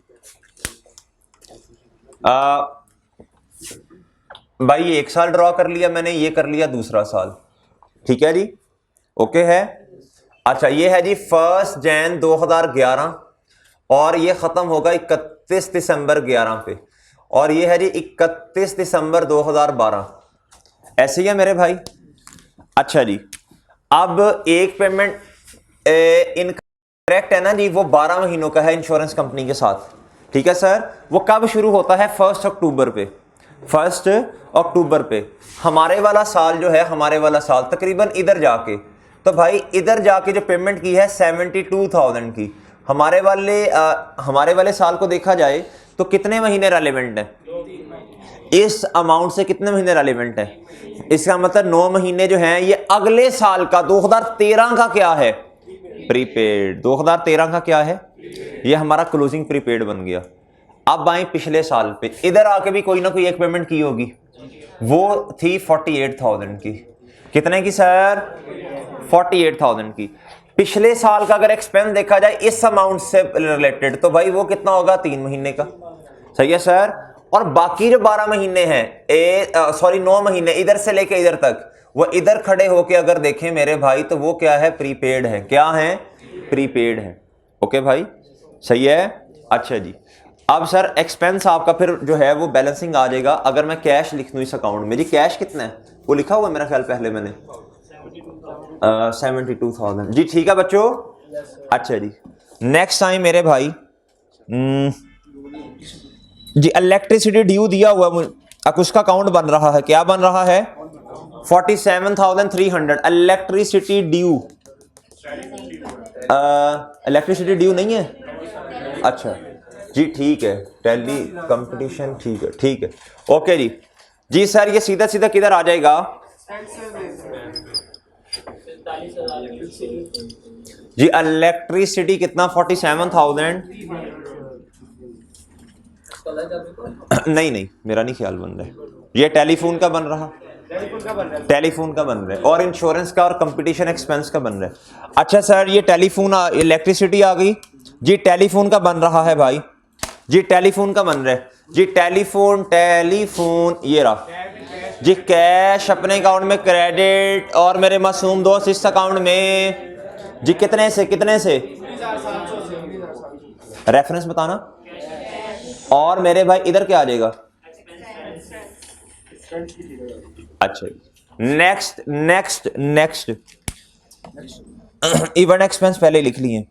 भाई ये एक साल ड्रॉ कर लिया मैंने, ये कर लिया दूसरा साल। ठीक है जी, ओके है। अच्छा ये है जी 1 जैन 2011 और ये खत्म होगा 31 दिसंबर 11 पे, और ये है जी 31 दिसंबर 2012। ऐसे ही है मेरे भाई। अच्छा जी, अब एक पेमेंट इनकरेक्ट है ना जी, वो 12 महीनों का है इंश्योरेंस कंपनी के साथ। ठीक है सर, वो कब शुरू होता है? 1 अक्टूबर पे। 1 अक्टूबर पे हमारे वाला साल जो है, हमारे वाला साल तकरीबन इधर जाके, तो भाई इधर जाके जो पेमेंट की है 72,000 की। हमारे वाले साल को देखा जाए तो कितने महीने रेलेवेंट है? इस अमाउंट से कितने महीने रेलेवेंट है? इसका मतलब 9 महीने जो हैं ये अगले साल का 2013 का क्या है? प्रीपेड। 2013 का क्या है? ये हमारा क्लोजिंग प्रीपेड बन गया। अब आए पिछले साल पे, इधर आके भी कोई ना कोई एक पेमेंट की होगी, वो थी 48,000 की। कितने की सर? 48,000 की। पिछले साल का अगर एक्सपेंस देखा जाए इस अमाउंट से रिलेटेड, तो भाई वो कितना होगा? 3 महीने का। सही है सर। और बाकी जो 12 महीने हैं, सॉरी 9 महीने इधर से लेके इधर तक, वो इधर खड़े होके अगर देखें मेरे भाई तो वो क्या है? प्रीपेड है। क्या है? प्रीपेड है। ओके भाई, सही है। अच्छा जी, अब सर एक्सपेंस आपका फिर जो है वो बैलेंसिंग आ जाएगा। अगर मैं कैश लिख दूं इस अकाउंट में जी, कैश कितना है वो लिखा हुआ है मेरा ख्याल पहले मैंने 72,000 जी। ठीक है बच्चों। अच्छा जी, नेक्स्ट टाइम मेरे भाई जी इलेक्ट्रिसिटी ड्यू दिया हुआ, अब उसका अकाउंट बन रहा है। क्या बन रहा है? 47,300 इलेक्ट्रिसिटी ड्यू। इलेक्ट्रिसिटी ड्यू नहीं है? अच्छा जी, ठीक है। टेली कंपटीशन, ठीक है, ठीक है, ओके जी। जी सर ये सीधा सीधा किधर आ जाएगा? जी इलेक्ट्रिसिटी कितना? 47,000। नहीं नहीं, मेरा नहीं ख्याल बन रहा है। ये टेलीफोन का बन रहा, टेलीफोन का बन रहा है, और इंश्योरेंस का और कंपटीशन एक्सपेंस का बन रहा है। अच्छा सर ये टेलीफोन, इलेक्ट्रिसिटी आ गई जी, टेलीफोन का बन रहा है भाई जी, टेलीफोन का बन रहा है जी। टेलीफोन ये रहा जी कैश अपने अकाउंट में क्रेडिट और मेरे मासूम दोस्त इस अकाउंट में जी कितने से रेफरेंस बताना। और मेरे भाई इधर क्या आ जाएगा? अच्छा next next next event expense पहले लिख लिए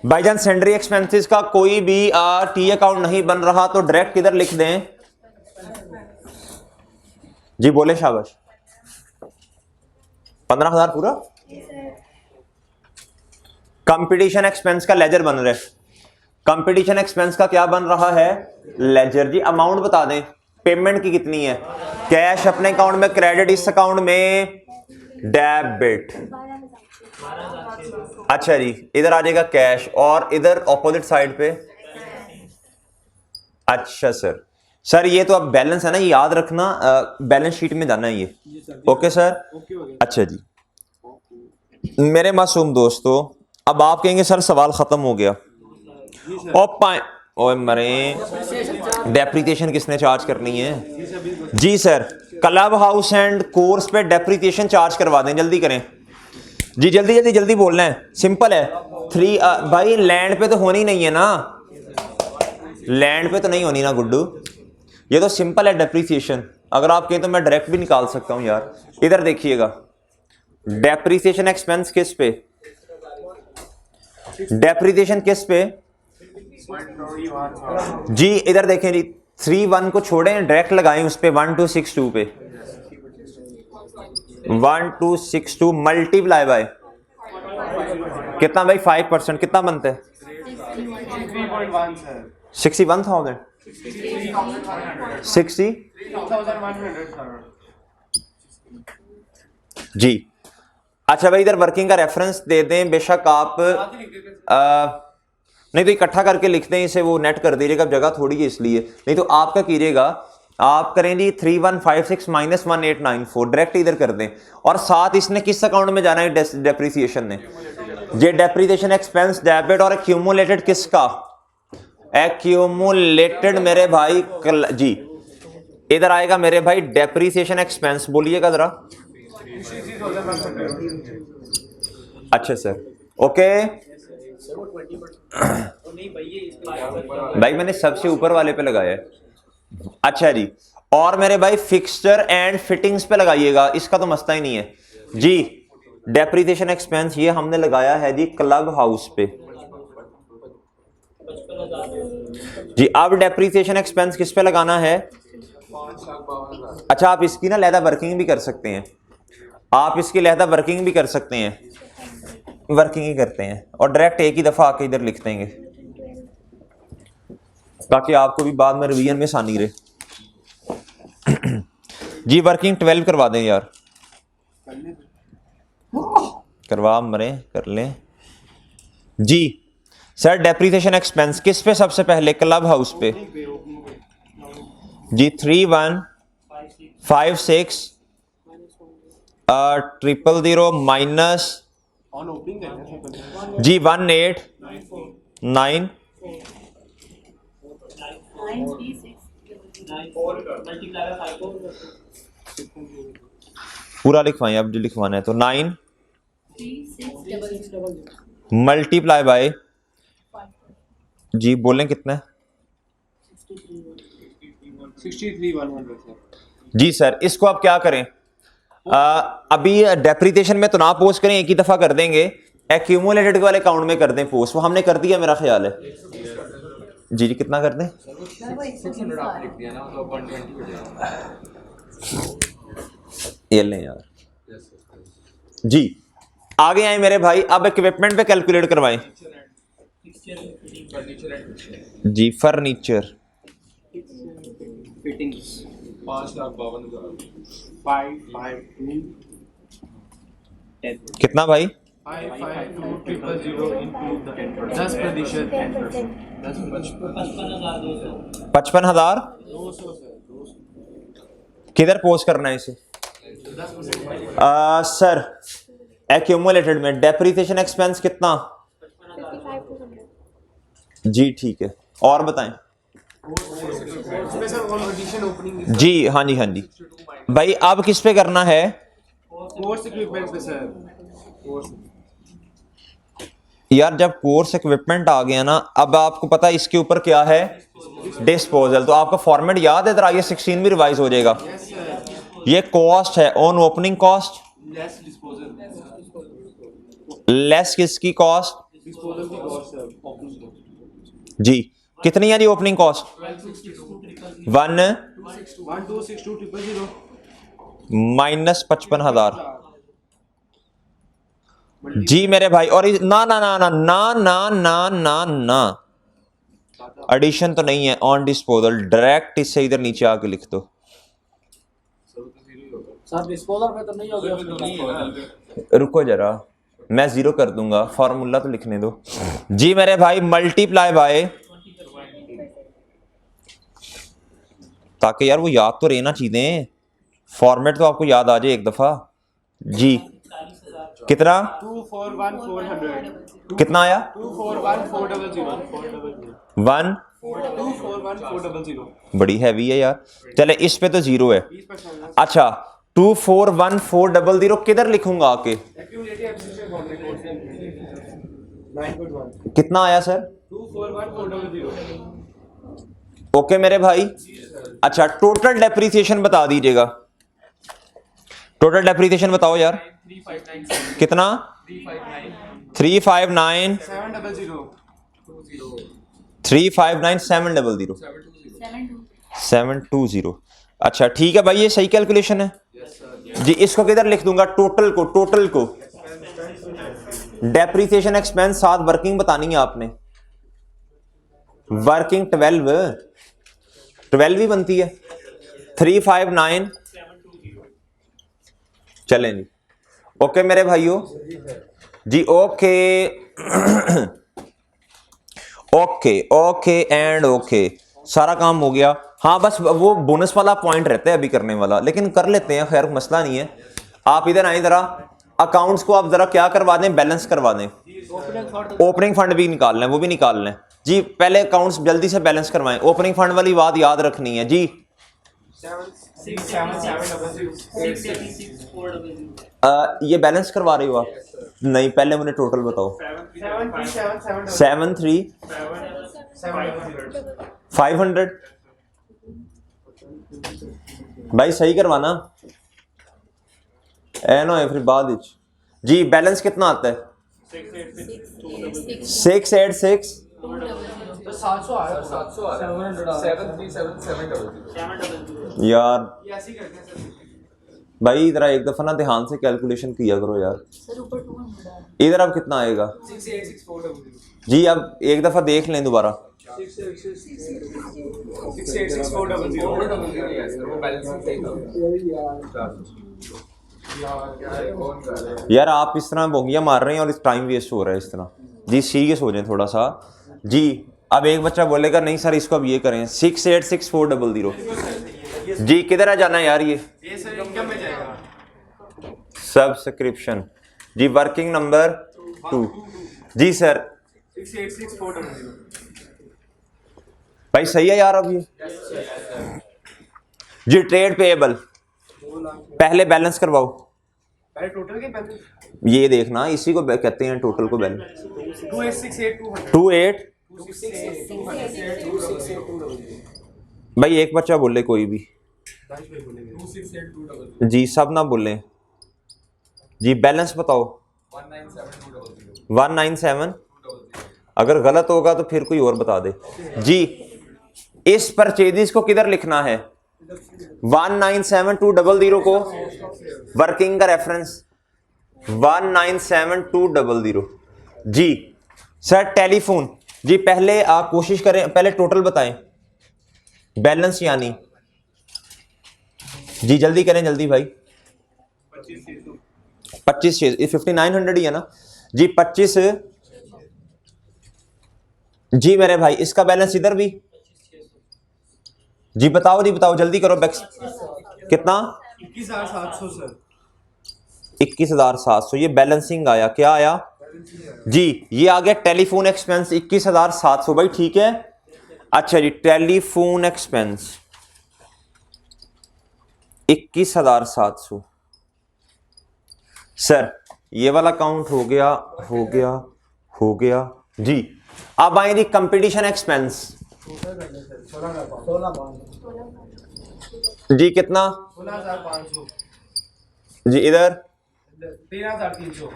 भाईजान। सेंड्री एक्सपेंसेस का कोई भी टी अकाउंट नहीं बन रहा तो डायरेक्ट इधर लिख दें जी। बोले शाबाश। 15,000 पूरा। कंपटीशन एक्सपेंस का लेजर बन रहा है। कंपटीशन एक्सपेंस का क्या बन रहा है? लेजर। जी अमाउंट बता दें पेमेंट की कितनी है? कैश अपने अकाउंट में क्रेडिट इस अकाउंट में डेबिट। अच्छा जी इधर आ जाएगा कैश और इधर ऑपोजिट साइड पे। अच्छा सर ये तो अब बैलेंस है ना, ये याद रखना, बैलेंस शीट में जाना है ये। Okay sir. अच्छा जी मेरे मासूम दोस्तों अब आप कहेंगे सर सवाल खत्म हो गया। ओए मरे डेप्रिसिएशन किसने चार्ज करनी है? जी sir club house and course पे डेप्रिसिएशन चार्ज करवा दें, जल्दी करें जी, जल्दी बोलना है, सिंपल है। 3 भाई लैंड पे तो होनी नहीं है ना, लैंड पे तो नहीं होनी ना गुड्डू, ये तो सिंपल है डेप्रिसिएशन। अगर आप कहें तो मैं डायरेक्ट भी निकाल सकता हूं यार। इधर देखिएगा डेप्रिसिएशन एक्सपेंस किस पे? डेप्रिसिएशन किस पे जी? इधर देखें जी 3-1 को छोड़ें डायरेक्ट लगाएं उस पे 1262 पे 1262 मल्टीप्लाई बाय कितना भाई? 5% कितना बनता है? 61,000 60 जी। अच्छा भाई इधर वर्किंग का रेफरेंस दे दें बेशक आप नहीं तो इकट्ठा करके लिखते हैं इसे, वो नेट कर दीजिएगा, जगह थोड़ी है इसलिए। नहीं तो आपका कीजिएगा, आप करें जी 3156 माइनस 1894 डायरेक्ट इधर कर दें। और साथ इसने किस अकाउंट में जाना है? डेप्रिसिएशन ने। ये डेप्रिसिएशन एक्सपेंस डेबिट और एक्यूमुलेटेड किसका? एक्यूमुलेटेड मेरे भाई जी इधर आएगा मेरे भाई डेप्रिसिएशन एक्सपेंस, बोलिएगा जरा। अच्छा सर ओके भाई मैंने सबसे ऊपर वाले पे लगाया है। अच्छा जी और मेरे भाई फिक्सचर एंड फिटिंग्स पे लगाइएगा, इसका तो मसला ही नहीं है जी। डेप्रिसिएशन एक्सपेंस ये हमने लगाया है जी क्लब हाउस पे जी। अब डेप्रिसिएशन एक्सपेंस किस पे लगाना है? अच्छा आप इसकी ना लहदा वर्किंग भी कर सकते हैं, आप इसकी लहदा वर्किंग भी कर सकते हैं, वर्किंग ही करते हैं और डायरेक्ट एक ही दफा आके इधर लिख देंगे ताकि आपको भी बाद में रिवीजन में आसानी रहे जी। वर्किंग 12 करवा दें यार, करवा मरे कर लें जी। सर डेप्रिसिएशन एक्सपेंस किस पे सबसे पहले? क्लब हाउस पे जी। 3156 000 माइनस जी 1894 पूरा लिखवाएं, अब जो लिखवाना है तो 9 मल्टीप्लाई बाय जी बोलें कितना है? 63,100 जी सर इसको आप क्या करें? अभी डेप्रिसिएशन में तो ना पोस्ट करें, एक ही दफा कर देंगे, एक्यूमुलेटेड वाले अकाउंट में कर दें पोस्ट, वो हमने कर दिया मेरा ख्याल है जी। जी कितना कर दें? ये लें यार जी। आगे आए मेरे भाई, अब इक्विपमेंट पे कैलकुलेट करवाएं जी। फर्नीचर फिटिंग्स 5,52,10 कितना भाई? 55,000 किधर पोस्ट करना है इसे? सर एक्यूमुलेटेड में डेप्रिसिएशन एक्सपेंस कितना? जी ठीक है और बताएं। उसमें सर ऑन एडिशन ओपनिंग जी हाँ जी हाँ जी भाई। अब किस पे करना है? कोर्स इक्विपमेंट पे सर। कोर्स यार जब कोर्स इक्विपमेंट आ गया ना, अब आपको पता है इसके ऊपर क्या है? डिस्पोजल। तो आपका फॉर्मेट याद है? इधर आइए 16 भी रिवाइज हो जाएगा। ये कॉस्ट है on opening cost less disposal less किसकी कॉस्ट? डिस्पोजल की कॉस्ट सर ओपनिंग जी कितनी है जी ओपनिंग कॉस्ट? 1262 माइनस 55,000 जी मेरे भाई। और ना ना ना ना ना ना ना ना ना एडिशन तो नहीं है ऑन डिस्पोजल, डायरेक्ट इससे इधर नीचे आके लिख दो। सर डिस्पोजल में तो नहीं हो गया। रुको जरा मैं जीरो कर दूंगा, फॉर्मूला तो लिखने दो जी मेरे भाई। मल्टीप्लाई बाय, ताकि यार वो याद तो रहना चीजें, फॉर्मेट तो आपको याद आ जाए एक दफा जी। कितना 241400 कितना आया? 241400 1 241400 बड़ी हैवी है यार। चले इस पे तो जीरो है। 20%। अच्छा 241400 किधर लिखूंगा आके? एक्यूमुलेटिव एफिशिएंसी फॉर्मेट 9.1 कितना आया सर? 241400। ओके मेरे भाई। अच्छा टोटल डेप्रिसिएशन बता दीजिएगा। टोटल डेप्रिसिएशन बताओ यार। कितना? 359 700 720। अच्छा ठीक है भाई, ये सही कैलकुलेशन है जी। इसको किधर लिख दूंगा? टोटल को, टोटल को डेप्रिसिएशन एक्सपेंस साथ वर्किंग बतानी है आपने। वर्किंग 12 ही बनती है। 359 चलें जी। ओके मेरे भाइयों जी। Okay okay okay and okay, सारा काम हो गया। हाँ बस वो बोनस वाला पॉइंट रहता है अभी करने वाला, लेकिन कर लेते हैं, खैर मसला नहीं है। आप इधर आए जरा, अकाउंट्स को आप जरा क्या करवा दें? बैलेंस करवा दें। ओपनिंग फंड भी निकाल लें, वो भी निकाल लें जी। पहले अकाउंट्स जल्दी से बैलेंस करवाएं। ओपनिंग फंड वाली बात याद रखनी है जी। ये बैलेंस करवा रहे हो आप? नहीं पहले मुझे टोटल बताओ। 73,500 भाई सही करवाना ए ना फिर बाद जी। बैलेंस कितना आता है? 686 यार भाई इधर एक दफा ना ध्यान से कैलकुलेशन किया करो यार। इधर अब कितना आएगा जी? अब एक दफा देख लें दोबारा। यार आप इस तरह बोंगियां मार रहे हैं और इस टाइम वेस्ट हो रहा है इस तरह जी। सीरियस हो जाए थोड़ा सा जी। अब एक बच्चा बोलेगा नहीं सर इसको अब ये करें। 686,400 जी। किधर आ जाना है यार? ये सब्सक्रिप्शन जी। वर्किंग नंबर 2 जी सर। 686,400 भाई सही है यार। अब ये जी ट्रेड पेएबल पहले बैलेंस करवाओ। पहले टोटल के बैलेंस ये देखना, इसी को कहते हैं टोटल को बैलेंस। 2868,200 भाई एक बच्चा बोले कोई भी जी, सब ना बोले जी। बैलेंस बताओ। 197। अगर गलत होगा तो फिर कोई और बता दे जी। इस परचेजिस को किधर लिखना है? 197,200 को वर्किंग का रेफरेंस 197,200 जी। सर टेलीफोन जी, पहले आप कोशिश करें, पहले टोटल बताएं बैलेंस यानी जी। जल्दी करें जल्दी भाई। 25,600 5900 ही है ना जी। 25 जी मेरे भाई। इसका बैलेंस इधर भी जी। बताओ जी बताओ, जल्दी करो। कितना? 21,700 सर। 21,700 ये बैलेंसिंग आया। क्या आया जी? ये आ गया टेलीफोन एक्सपेंस 21,700 भाई ठीक है। अच्छा जी, टेलीफोन एक्सपेंस 21,700। सर ये वाला काउंट हो गया, हो गया, हो गया जी। अब आए जी कंपटीशन एक्सपेंस। 16 जी कितना 16,500। जी? इधर 13,300।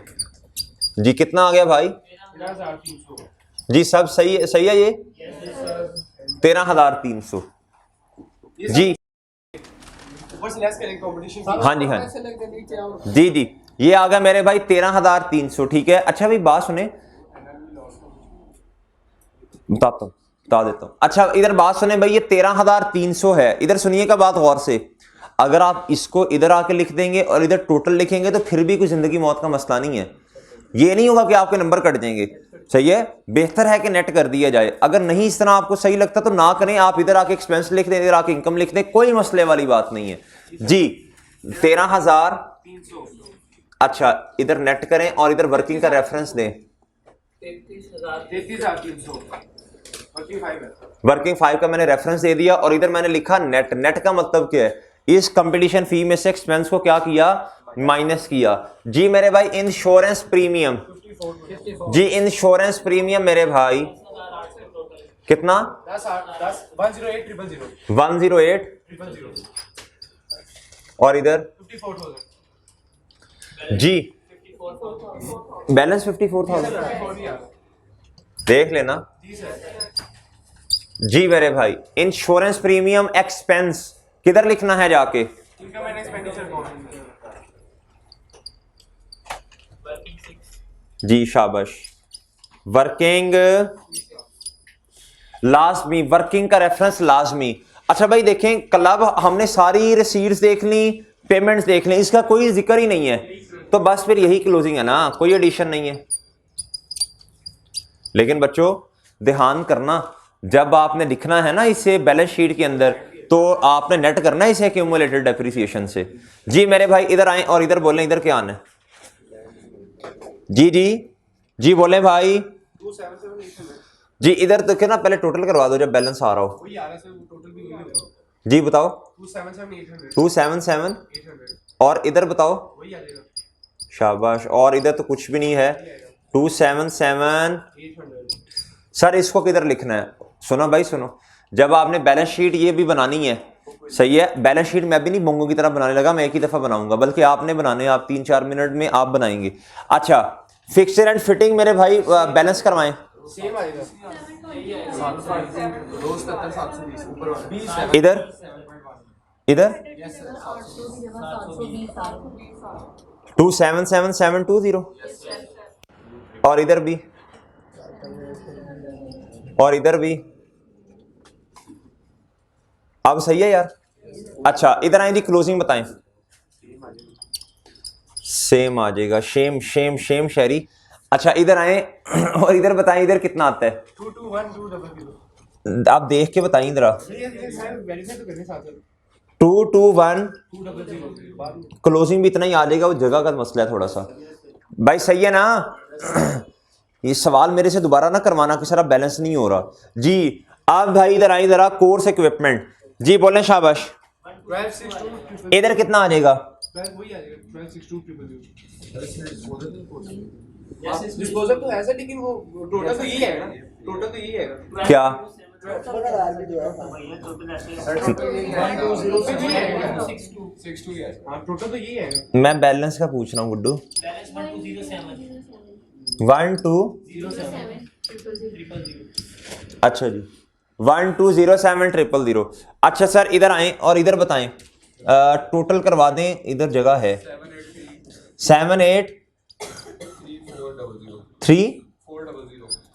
जी कितना आ गया भाई? 13,300। जी सब सही है, सही है ये 13,300 जी। ऊपर से लेस करेंगे कंपटीशन। हाँ जी, हाँ पैसे लेके नीचे आओ। जी जी, ये आ गया मेरे भाई 13,300। ठीक है। अच्छा भाई बात सुने, बता देता हूं। अच्छा इधर बात सुने भाई, ये 13,300 है। इधर सुनिएगा बात गौर से, अगर आप इसको इधर आके लिख देंगे और इधर टोटल लिखेंगे तो फिर भी कोई जिंदगी मौत का मसला नहीं है। ये नहीं होगा कि आपके नंबर कट जाएंगे। सही है, बेहतर है कि नेट कर दिया जाए। अगर नहीं इस तरह आपको सही लगता तो ना करें, आप इधर आके एक्सपेंस लिख दें, इधर आके इनकम लिख दें, कोई मसले वाली बात नहीं है जी। 13,300। अच्छा इधर नेट करें और इधर वर्किंग का रेफरेंस दें। 33,300। वर्किंग 5 का मैंने रेफरेंस दे दिया और इधर मैंने लिखा नेट। नेट का मतलब क्या है? इस कंपटीशन फी में से एक्सपेंस को क्या किया? माइनस किया जी। मेरे भाई इंश्योरेंस प्रीमियम, जी इंश्योरेंस प्रीमियम मेरे भाई कितना? 108,000 और इधर 54,000 जी बैलेंस 54,000 देख लेना जी। मेरे भाई इंश्योरेंस प्रीमियम एक्सपेंस किधर लिखना है जाके? Income and expenditure account. जी शाबाश। वर्किंग लाजमी, वर्किंग का रेफरेंस लाजमी। अच्छा भाई देखें, क्लब हमने सारी रिसीट्स देख ली, पेमेंट्स देख ली, इसका कोई जिक्र ही नहीं है, तो बस फिर यही क्लोजिंग है ना, कोई एडिशन नहीं है। लेकिन बच्चों ध्यान करना, जब आपने लिखना है ना इसे बैलेंस शीट के अंदर, तो आपने नेट करना है इसे एक्यूमुलेटेड डेप्रिसिएशन से। जी मेरे भाई इधर आए और इधर बोलें, इधर क्या आना है? जी जी जी बोले भाई 277,800। जी। इधर देखिए ना, पहले टोटल करवा दो जब बैलेंस आ रहा हो। वही आ रहा है सर, टोटल भी वही होगा। जी बताओ। 277,800। 277 और इधर बताओ। वही आ जाएगा शाबाश। और इधर तो कुछ भी नहीं है। 277 800। सर इसको किधर लिखना है? सुनो भाई सुनो, जब आपने बैलेंस शीट ये भी बनानी है, सही है, बैलेंस शीट मैं भी नहीं बोंगों की तरह बनाने लगा, मैं एक ही दफा बनाऊंगा, बल्कि आपने बनाने, आप 3-4 मिनट में आप बनाएंगे। अच्छा फिक्सर एंड फिटिंग मेरे भाई बैलेंस करवाएं। सेम आ जाएगा 277,720 ऊपर वाला। इधर इधर 277,720 और इधर भी, और इधर भी। अब सही है यार। अच्छा इधर आए जी, क्लोजिंग बताएं। सेम आ जाएगा, शेम शेम शेम शहरी। अच्छा इधर आए और इधर बताएं, इधर कितना आता है? 221,200। आप देख के बताइए जरा। वेरीफाई तो करने साथ 221 क्लोजिंग भी इतना ही आ जाएगा, वो जगह का मसला है थोड़ा सा। भाई सही है ना? ये सवाल मेरे से दोबारा ना करवाना कि सर अब बैलेंस नहीं हो रहा जी। आप भाई इधर आए जरा, कोर्स इक्विपमेंट जी बोलें शाबाश। 1262,000। इधर कितना आ जाएगा? वही आ जाएगा 1262,000। डिस्पोजल तो है सर, लेकिन वो टोटल तो यही है ना, टोटल तो यही है क्या? टोटल तो यही है। मैं बैलेंस का पूछ रहा हूँ गुड्डू। 1207 अच्छा जी 1207,000। अच्छा सर इधर आए और इधर बताएं, टोटल करवा दें। इधर जगह है 783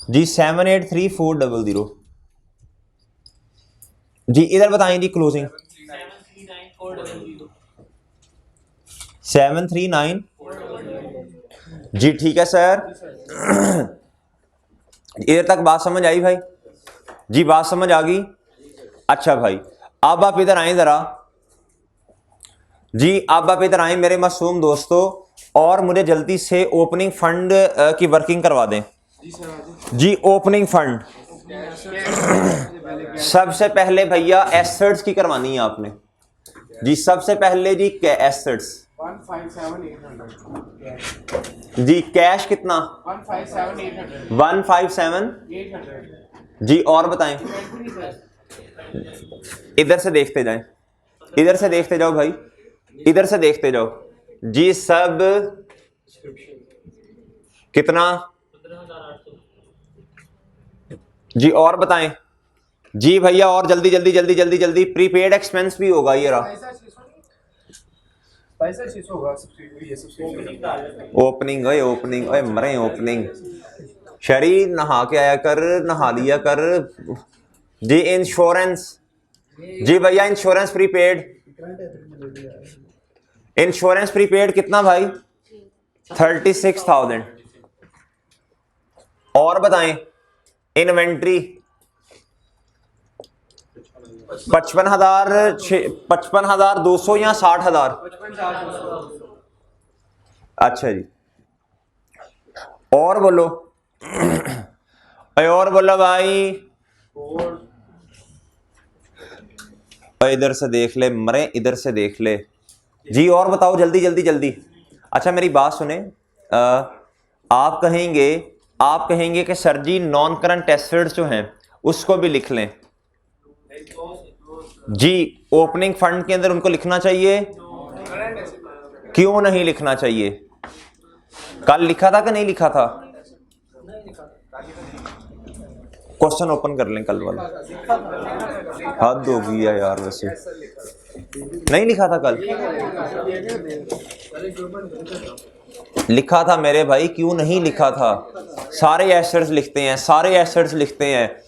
जी 783,400 जी। इधर बताएं जी क्लोजिंग 739 जी। ठीक है सर, इधर तक बात समझ आई भाई? जी बात समझ आ गई। अच्छा भाई अब आप इधर आए जरा जी, अब आप इधर आए मेरे मासूम दोस्तों, और मुझे जल्दी से ओपनिंग फंड की वर्किंग करवा दें जी। ओपनिंग फंड सबसे पहले भैया एसेट्स की करवानी है आपने जी, सबसे पहले जी एसेट्स 157,800 जी। कैश कितना? 157,800 157 जी। और बताएं, इधर से देखते जाएं, इधर से देखते जाओ भाई, इधर से देखते जाओ जी। सब कितना जी? और बताएं जी भैया, और जल्दी जल्दी जल्दी जल्दी जल्दी। प्रीपेड एक्सपेंस भी होगा ये रहा। पैसा 600 होगा ये सबसे ओपनिंग ओए, ओपनिंग ओए, मरे ओपनिंग। शरी नहा के आया कर, नहा लिया कर जी। इंश्योरेंस जी भैया, इंश्योरेंस प्रीपेड, इंश्योरेंस प्रीपेड कितना भाई? 36,000। और बताएं, इन्वेंट्री 55,200 या 60,000? 55,400 अच्छा जी। और बोलो, और बोलो भाई। और इधर से देख ले मरे, इधर से देख ले जी। और बताओ जल्दी जल्दी जल्दी। अच्छा मेरी बात सुने, आप कहेंगे कि सर जी नॉन करंट एसेट्स जो हैं उसको भी लिख लें जी। ओपनिंग फंड के अंदर उनको लिखना चाहिए, क्यों नहीं लिखना चाहिए? कल लिखा था कि नहीं लिखा था? क्वेश्चन ओपन कर लें कल वाला। हद हो गई है यार, वैसे नहीं लिखा था कल? लिखा था मेरे भाई, क्यों नहीं लिखा था? सारे एसेट्स लिखते हैं, सारे एसेट्स लिखते हैं।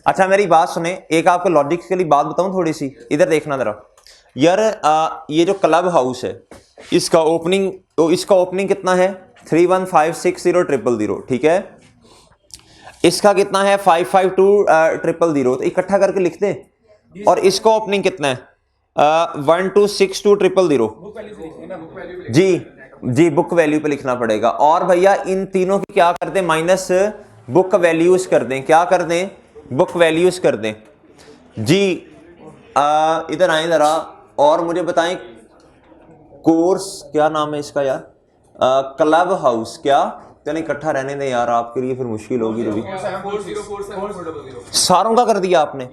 अच्छा मेरी बात सुने, एक आपको लॉजिकली बात बताऊं थोड़ी सी, इधर देखना जरा यार। ये जो क्लब हाउस है इसका ओपनिंग कितना है? 31560000, ठीक है। इसका कितना है? 552000। तो इकट्ठा करके लिखते हैं। और इसका ओपनिंग कितना है? 12620000। जी बुक वैल्यू पे लिखना पड़ेगा। और भैया इन तीनों की क्या कर दें? माइनस बुक वैल्यूज कर दें। क्या कर दें? बुक वैल्यूज कर दें जी। इधर आए जरा और मुझे बताएं, कोर्स क्या नाम है इसका यार? क्लब हाउस क्या? चलो इकट्ठा रहने दें यार, आपके लिए फिर मुश्किल होगी। रवि सारों का कर दिया आपने?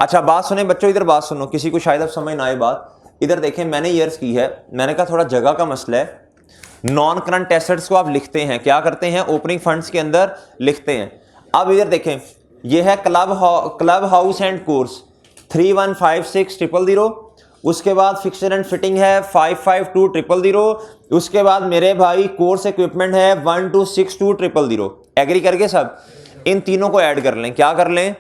अच्छा बात सुने बच्चों, इधर बात सुनो, किसी को शायद अब समझ ना आए बात। इधर देखें, मैंने ईयर्स की है, मैंने कहा थोड़ा जगह का मसला है। नॉन करंट एसेट्स को आप लिखते हैं, क्या करते हैं? ओपनिंग फंड्स के अंदर लिखते हैं। अब इधर देखें, यह है क्लब हाउस एंड कोर्स 31560000। उसके बाद फिक्सर एंड फिटिंग है 552000। उसके बाद मेरे भाई कोर्स इक्विपमेंट है 12620000। एग्री करके सब इन तीनों को ऐड कर लें। क्या कर लें?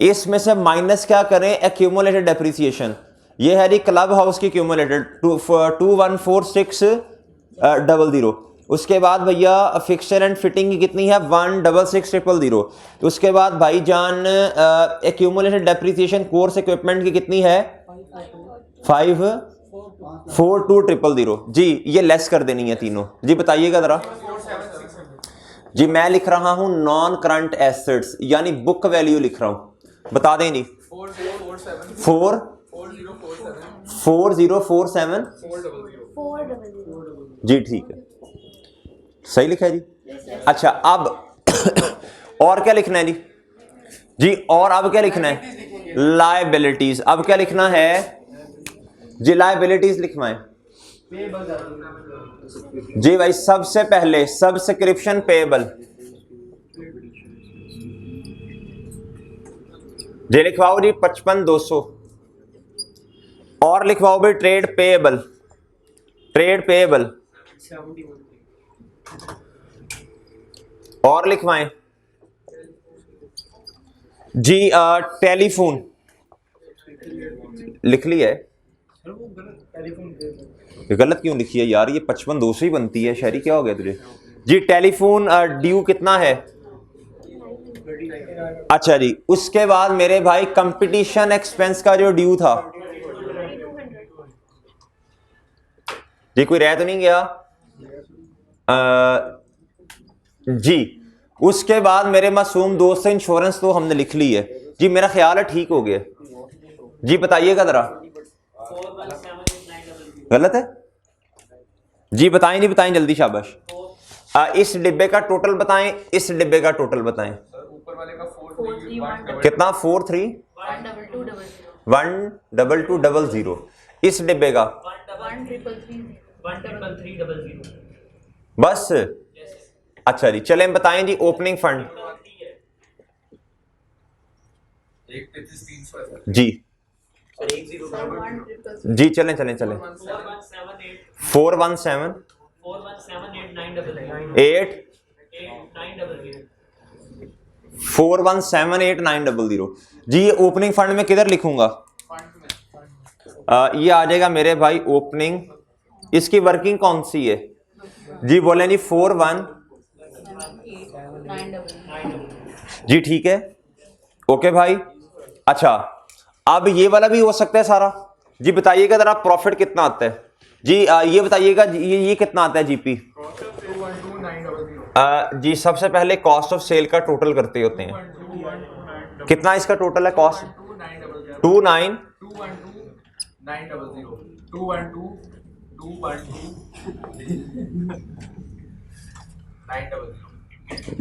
इसमें से माइनस क्या करें? Accumulated depreciation. ये है जी क्लब हाउस की एक्यूमुलेटेड 214600। उसके बाद भैया फिक्सर एंड फिटिंग की कितनी है? 1660000। उसके बाद भाईजान एक्यूमुलेटेड डेप्रिसिएशन कोर्स इक्विपमेंट की कितनी है? 542000 जी। ये लेस कर देनी है तीनों जी। बताइएगा जरा जी। मैं लिख रहा हूं नॉन करंट एसेट्स, यानी बुक वैल्यू लिख रहा हूं। बता दें जी। 4047 जी, ठीक है, सही लिखा है जी। अच्छा अब और क्या लिखना है जी? और अब क्या लिखना है? लायबिलिटीज। अब क्या लिखना है जी? लायबिलिटीज लिखना है जी भाई। सबसे पहले सब्सक्रिप्शन पेएबल जी लिखवाओ जी 55,200। और लिखवाओ भाई ट्रेड पेएबल, ट्रेड पेएबल। और लिखवाएं जी टेलीफोन। लिख लिया है? गलत क्यों लिखी है यार? ये 55,200 ही बनती है। शहरी क्या हो गया तुझे जी? टेलीफोन ड्यू कितना है? अच्छा जी। उसके बाद मेरे भाई कंपटीशन एक्सपेंस का जो ड्यू था जी, कोई रह तो नहीं गया जी? उसके बाद मेरे मासूम दोस्त से इंश्योरेंस तो हमने लिख ली है जी, मेरा ख्याल है ठीक हो गया जी, बताइएगा जरा। गलत है जी, बताएं नहीं बताएं जल्दी, शाबाश। इस डिब्बे का टोटल बताएं, इस डिब्बे का टोटल बताएं। ऊपर वाले का 4 कितना? 431200। इस डिब्बे का 13300। बस। अच्छा जी, चलें बताएं जी ओपनिंग फंड जी जी, चलें चलें चलें। 417 8 4178900 जी। ये ओपनिंग फंड में किधर लिखूंगा? ये आ जाएगा मेरे भाई ओपनिंग। इसकी वर्किंग कौन सी है जी? बोले जी 41 जी, ठीक है, ओके भाई। अच्छा, अब ये वाला भी हो सकता है सारा जी। बताइएगा जरा प्रॉफिट कितना आता है जी? ये बताइएगा ये कितना आता है जीपी? जी, सबसे पहले कॉस्ट ऑफ सेल का टोटल करते होते हैं। कितना इसका टोटल है कॉस्ट? 212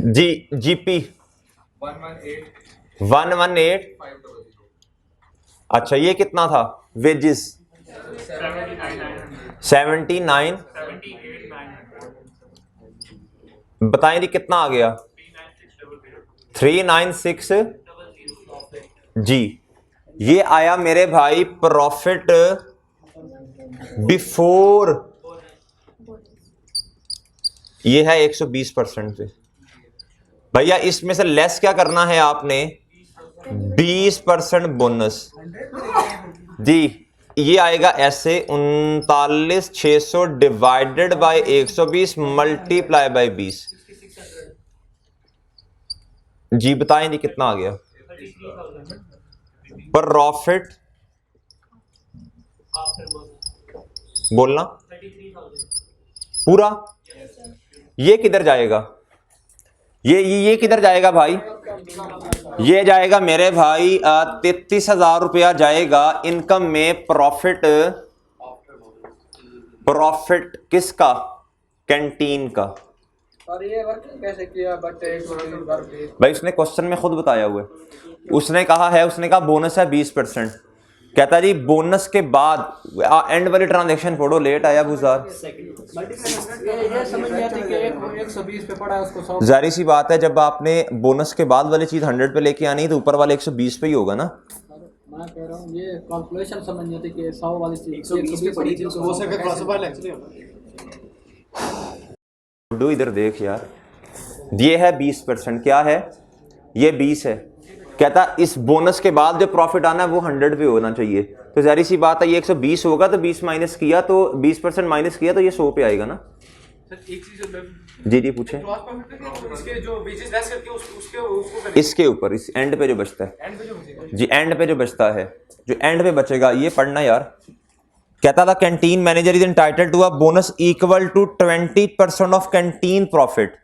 जी, जीपी 118। अच्छा, ये कितना था? वेजेस 79। बताएं जी कितना आ गया? 396 जी। ये आया मेरे भाई प्रॉफिट बिफोर। ये है 120% पे भैया। इसमें से लेस क्या करना है आपने? 20% बोनस जी। ये आएगा ऐसे 39,600 डिवाइडेड बाय 120 मल्टीप्लाई बाय 20 जी। बताएं जी कितना आ गया? प्रॉफिट बोलना पूरा। ये किधर जाएगा? ये किधर जाएगा भाई? ये जाएगा मेरे भाई 33,000 रुपया जाएगा इनकम में। प्रॉफिट किसका? कैंटीन का। और ये वर्किंग कैसे किया? बट भाई उसने क्वेश्चन में खुद बताया हुआ है। उसने कहा बोनस है 20%। कहता जी बोनस के बाद एंड वाली ट्रांजैक्शन फोड़ो। लेट आया बुजार। ये समझ नहीं आती कि 120 पे पड़ा है उसको 100। जारी सी बात है, जब आपने बोनस के बाद वाली चीज 100 पे लेके आनी है तो ऊपर वाले 120 पे ही होगा ना। मैं कह रहा हूँ ये कैलकुलेशन समझ नहीं आती कि 100 वाली चीज 120 पे पड़ी थी, हो सके क्लासिफाई एक्चुअली। डू इधर देख यार, ये है 20%। क्या है ये? 20 है। कहता इस बोनस के बाद जो प्रॉफिट आना है वो 100 पे होना चाहिए। तो जारी सी बात है, ये 120 होगा तो 20 माइनस किया तो 20% माइनस किया तो ये 100 पे आएगा ना। सर एक चीज जी पूछे। ग्रॉस प्रॉफिट पे इसके जो वेजेस लेस करके उसको इसके ऊपर इस एंड पे जो बचता है एंड पे जो बचेगा जी, एंड पे जो बचता है, जो एंड पे बचेगा ये पढ़ना यार। कहता था canteen manager is entitled to a bonus equal to 20% of canteen profit.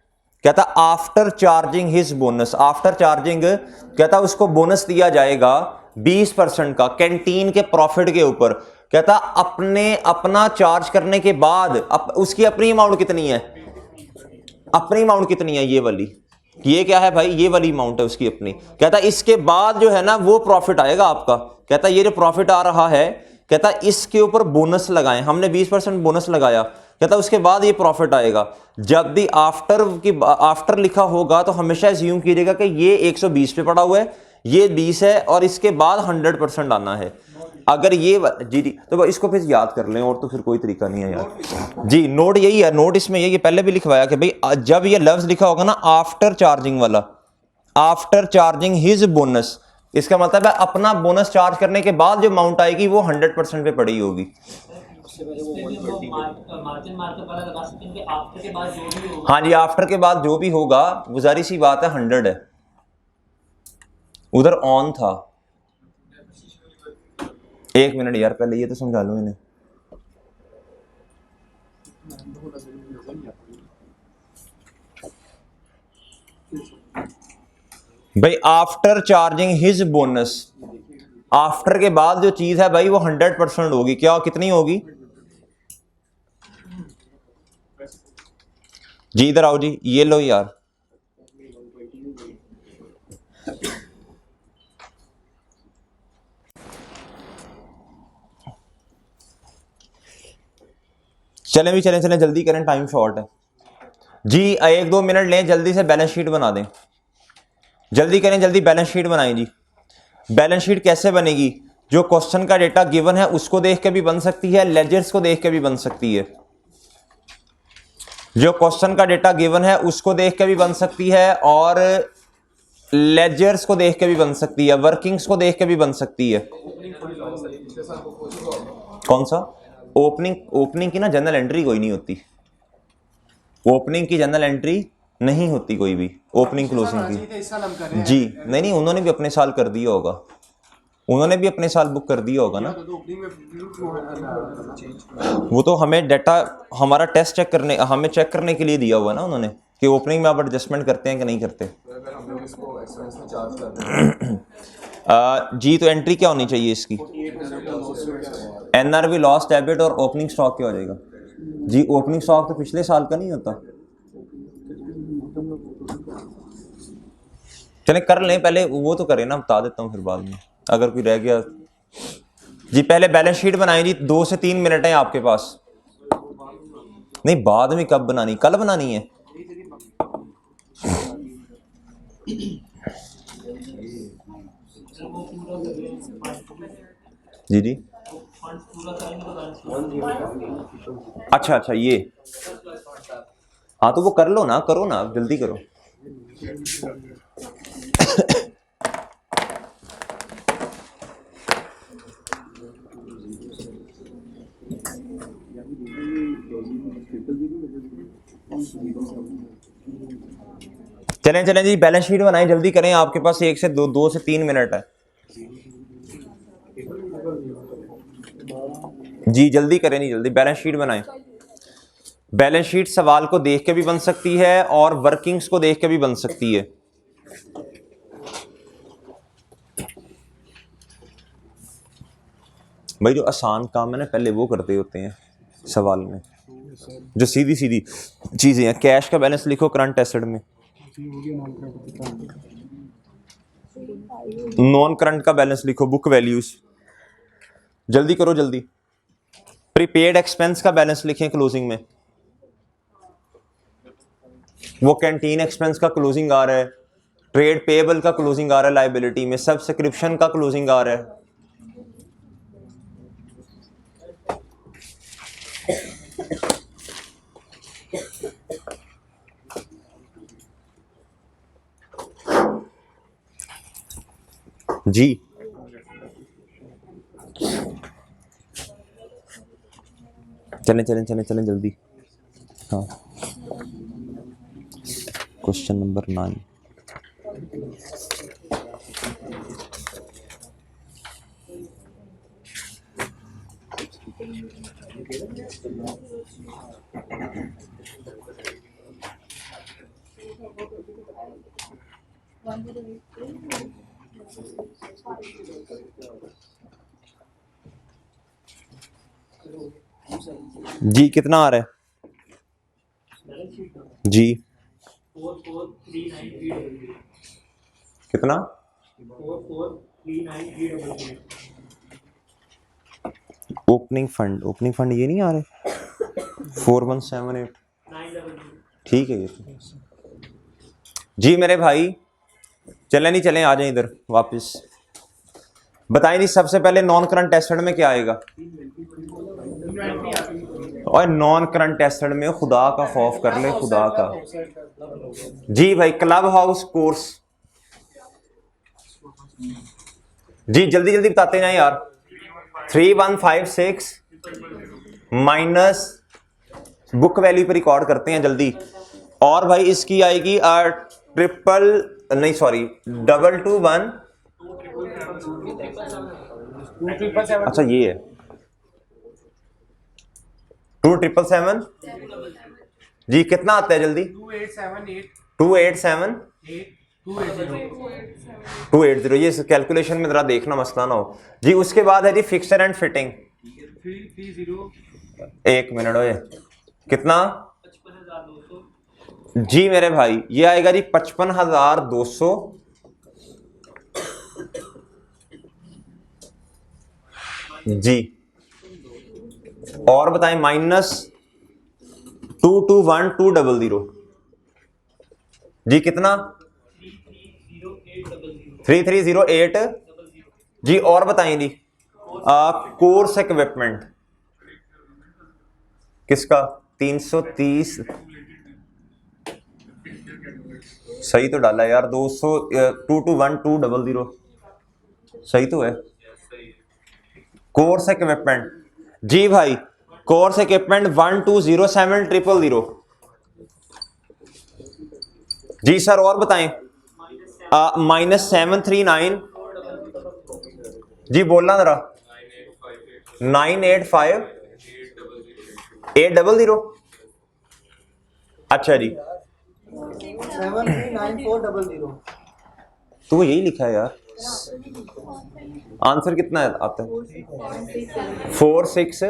कहता after charging his bonus, after charging कहता उसको बोनस दिया जाएगा 20% का कैंटीन के प्रॉफिट के ऊपर। कहता अपना चार्ज करने के बाद उसकी अपनी अमाउंट कितनी है? अपनी अमाउंट कितनी है? ये वाली। ये क्या है भाई? ये वाली अमाउंट है उसकी अपनी। कहता इसके बाद जो है ना वो प्रॉफिट आएगा आपका। कहता ये जो प्रॉफिट आ रहा है, कहता इसके ऊपर बोनस लगाएं। हमने 20% बोनस लगाया। कहता उसके बाद ये प्रॉफिट आएगा। जब भी आफ्टर लिखा होगा तो हमेशा एज्यूम कीजिएगा कि ये 120 पे पड़ा हुआ है, ये 20 है और इसके बाद 100% आना है। अगर ये जी तो इसको फिर याद कर लें, और तो फिर कोई तरीका नहीं है यार जी। नोट यही है, नोट इसमें ये पहले भी लिखवाया कि भाई जब ये लफ्ज लिखा होगा ना आफ्टर चार्जिंग वाला, आफ्टर चार्जिंग हिज बोनस, इसका मतलब है अपना बोनस चार्ज करने के बाद जो अमाउंट आएगी वो 100% पे पड़ी होगी। हाँ जी, आफ्टर के बाद जो भी होगा वो जारी सी बात है 100 है। उधर ऑन था। एक मिनट यार, पहले ये तो समझा लो इन्हें। भाई after charging his bonus, after के बाद जो चीज है भाई वो 100% होगी। क्या कितनी होगी जी? इधर आओ जी, ये लो यार। चलें भी, चलें जल्दी करें, टाइम शॉर्ट है जी। 1-2 मिनट लें, जल्दी से बैलेंस शीट बना दें, जल्दी करें, जल्दी बैलेंस शीट बनाएं जी। बैलेंस शीट कैसे बनेगी? जो क्वेश्चन का डेटा गिवन है उसको देख के भी बन सकती है, लेजर्स को देख के भी बन सकती है। जो क्वेश्चन का डेटा गिवन है उसको देख के भी बन सकती है, और लेजर्स को देख के भी बन सकती है, वर्किंग्स को देख के भी बन सकती है। कौन सा? ओपनिंग की ना जनरल एंट्री कोई नहीं होती, ओपनिंग की जनरल एंट्री नहीं होती कोई भी, ओपनिंग क्लोजिंग की जी नहीं, उन्होंने भी अपने साल कर दिया होगा, उन्होंने भी अपने साल बुक कर दिया होगा ना। वो तो हमें डाटा, हमारा टेस्ट चेक करने, हमें चेक करने के लिए दिया हुआ ना उन्होंने, कि ओपनिंग में आप एडजस्टमेंट करते हैं कि नहीं करते। जी तो एंट्री क्या होनी चाहिए इसकी? एनआरवी लॉस डेबिट, और ओपनिंग स्टॉक क्या हो जाएगा जी? ओपनिंग स्टॉक तो पिछले साल का नहीं होता। चले कर लें, पहले वो तो करें ना, बता देता हूँ फिर बाद में अगर कोई रह गया जी। पहले बैलेंस शीट बनाई जी, 2 से 3 मिनट है आपके पास। नहीं बाद में कब बनानी? कल बनानी है जी जी। अच्छा ये, हाँ तो वो कर लो ना, करो ना, जल्दी करो। चलें जी, बैलेंस शीट बनाएं, जल्दी करें, आपके पास 1 से 2 से 3 मिनट है जी। जल्दी करें नहीं, जल्दी बैलेंस शीट बनाएं। बैलेंस शीट सवाल को देख के भी बन सकती है और वर्किंग्स को देख के भी बन सकती है। भाई जो आसान काम है ना पहले वो करते होते हैं सवाल में, जो सीधी सीधी चीजें हैं। कैश का बैलेंस लिखो करंट एसेट में, नॉन करंट का बैलेंस लिखो बुक वैल्यूज। जल्दी करो जल्दी। प्रीपेड एक्सपेंस का बैलेंस लिखें क्लोजिंग में, वो कैंटीन एक्सपेंस का क्लोजिंग आ रहा है, ट्रेड पेएबल का क्लोजिंग आ रहा है लाइबिलिटी में, सब्सक्रिप्शन का क्लोजिंग आ रहा है। जी चलें जल्दी। हाँ क्वेश्चन नंबर 9। जी कितना आ रहा है जी? कितना? 4439। ओपनिंग फंड ये नहीं आ रहे? 4178 ठीक है ये तो। जी मेरे भाई चलें आ जाए इधर वापस। बताएं नहीं, सबसे पहले नॉन करंट एसेट में क्या आएगा? और नॉन करंट एसेट में खुदा का खौफ कर ले, खुदा का। जी भाई क्लब हाउस कोर्स जी, जल्दी बताते हैं यार। 3156 माइनस बुक वैल्यू पर रिकॉर्ड करते हैं जल्दी। और भाई इसकी आएगी 221। अच्छा ये है 2777 जी। कितना आता है जल्दी? 2878 280। ये कैलकुलेशन में जरा देखना मसला ना हो जी। उसके बाद है जी फिक्सर एंड फिटिंग। 1 मिनट हो कितना जी मेरे भाई, ये आएगा जी 55,200 जी। और बताएं माइनस 221,200 जी कितना 3308 जी। और बताएं जी कोर्स इक्विपमेंट किसका 330 सही तो डाला यार 221,200 सही तो है। कोर्स इक्विपमेंट जी भाई, कोर्स इक्विपमेंट 120,700 जी सर। और बताएं -739 जी। बोलना जरा 985,800 अच्छा जी 739,400 तो यही लिखा है यार। आंसर कितना है आता है 46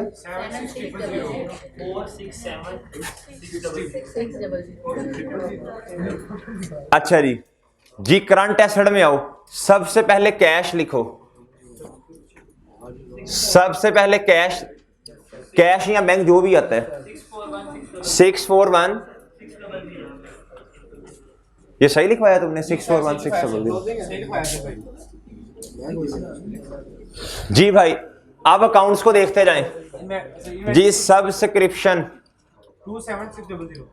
अच्छा जी जी। करंट एसेट में आओ, सबसे पहले कैश लिखो। सबसे पहले कैश, कैश या बैंक जो भी आता है 641 ये सही लिखवाया तुमने 641,600 जी भाई। अब अकाउंट्स को देखते जाएं जी। सब्सक्रिप्शन 27600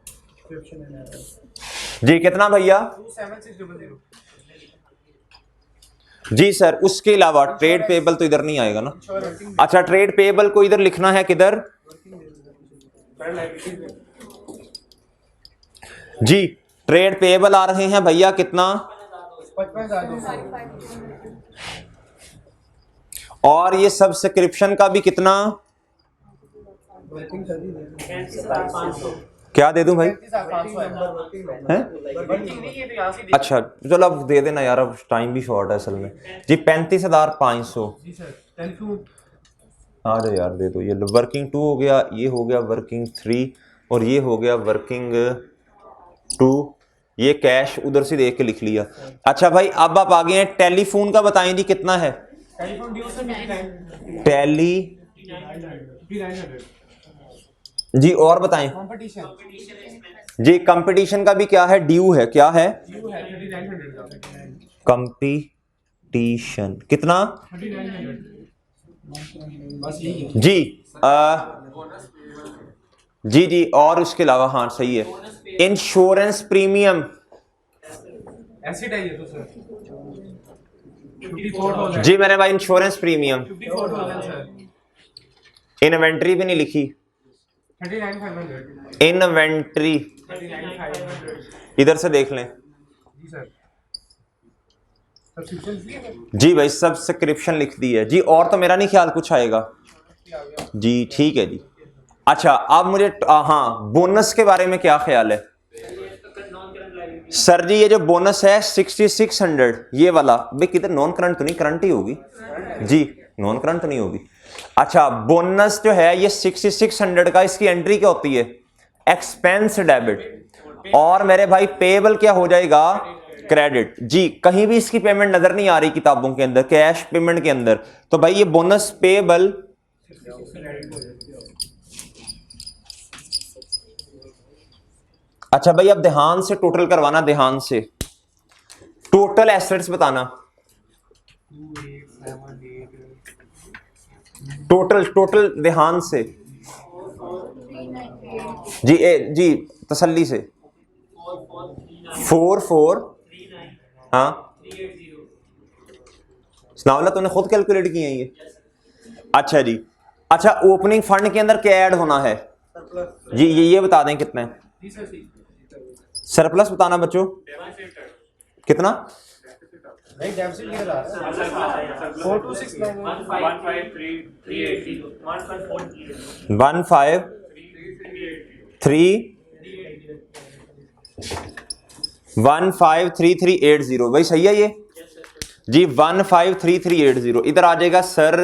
जी कितना भैया 27600 जी सर। उसके अलावा ट्रेड पेबल तो इधर नहीं आएगा ना। अच्छा ट्रेड पेबल को इधर लिखना है किधर जी। ट्रेड पेबल आ रहे हैं भैया कितना 55,000 और ये सब्सक्रिप्शन का भी कितना क्या दे दूं भाई हैं? अच्छा चलो अब दे देना यार, अब टाइम भी शॉर्ट है असल में जी। 35,500 आ जाए यार दे दो। ये वर्किंग 2 हो गया, ये हो गया वर्किंग 3 और ये हो गया वर्किंग 2। ये कैश उधर से देख के लिख लिया। अच्छा भाई अब आप आगे हैं टेलीफोन का बताएं जी कितना है टेली जी। और बताएं जी। कंपटीशन का भी क्या है ड्यू है, क्या है कंपटीशन कितना जी जी जी। और उसके अलावा हाँ सही है इंश्योरेंस प्रीमियम एसिड है ये तो सर 54,000 जी मेरे भाई। Insurance premium 54,000 sir. इन्वेंट्री भी नहीं लिखी 39,500 इन्वेंट्री 39,500 इधर से देख लें जी सर। सब्सक्रिप्शन जी भाई सब्सक्रिप्शन लिख दी है जी। और तो मेरा नहीं ख्याल कुछ आएगा जी। ठीक है जी। अच्छा अब मुझे हाँ बोनस के बारे में क्या ख्याल है सर जी। ये जो बोनस है 6600 ये वाला भाई किधर नॉन करंट तो नहीं, करंट ही होगी जी, नॉन करंट तो नहीं होगी। अच्छा बोनस जो है ये 6600 का, इसकी एंट्री क्या होती है एक्सपेंस डेबिट और मेरे भाई पेबल क्या हो जाएगा क्रेडिट जी। कहीं भी इसकी पेमेंट नजर नहीं आ रही किताबों के अंदर कैश पेमेंट के अंदर, तो भाई ये बोनस पेबल अच्छा भाई अब ध्यान से टोटल करवाना, ध्यान से टोटल एसेट्स बताना टोटल ध्यान से जी जी तसल्ली से 44 हाँ सुनावला तूने खुद कैलकुलेट किए हैं ये अच्छा जी। अच्छा ओपनिंग फंड के अंदर क्या ऐड होना है जी ये बता दें कितना है सरप्लस बताना बच्चों कितना 153 153380 भाई सही है ये जी 153380 इधर आ जाएगा सर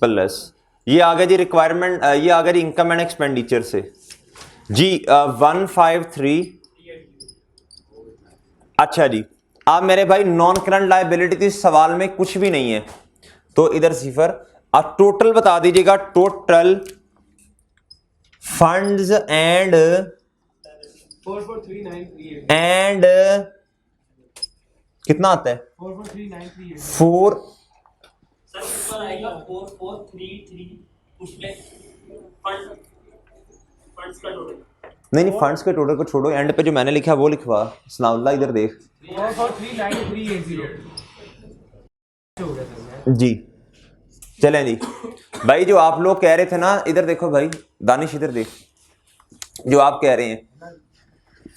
प्लस ये आ गया जी रिक्वायरमेंट ये आ गया जी इनकम एंड एक्सपेंडिचर से जी 153 अच्छा जी अब मेरे भाई नॉन करंट लायबिलिटी तो इस सवाल में कुछ भी नहीं है तो इधर सिफर अब टोटल बता दीजिएगा टोटल फंड्स एंड 443938 एंड कितना आता है 443938 4 सर ऊपर आएगा 4433 उसमें फंड्स का टोटल नहीं फंड्स के टोटल को छोड़ो एंड पे जो मैंने लिखा वो लिखवा सनाउल्लाह इधर देख 443938 जी चलें जी भाई जो आप लोग कह रहे थे ना इधर देखो भाई दानिश इधर देख जो आप कह रहे हैं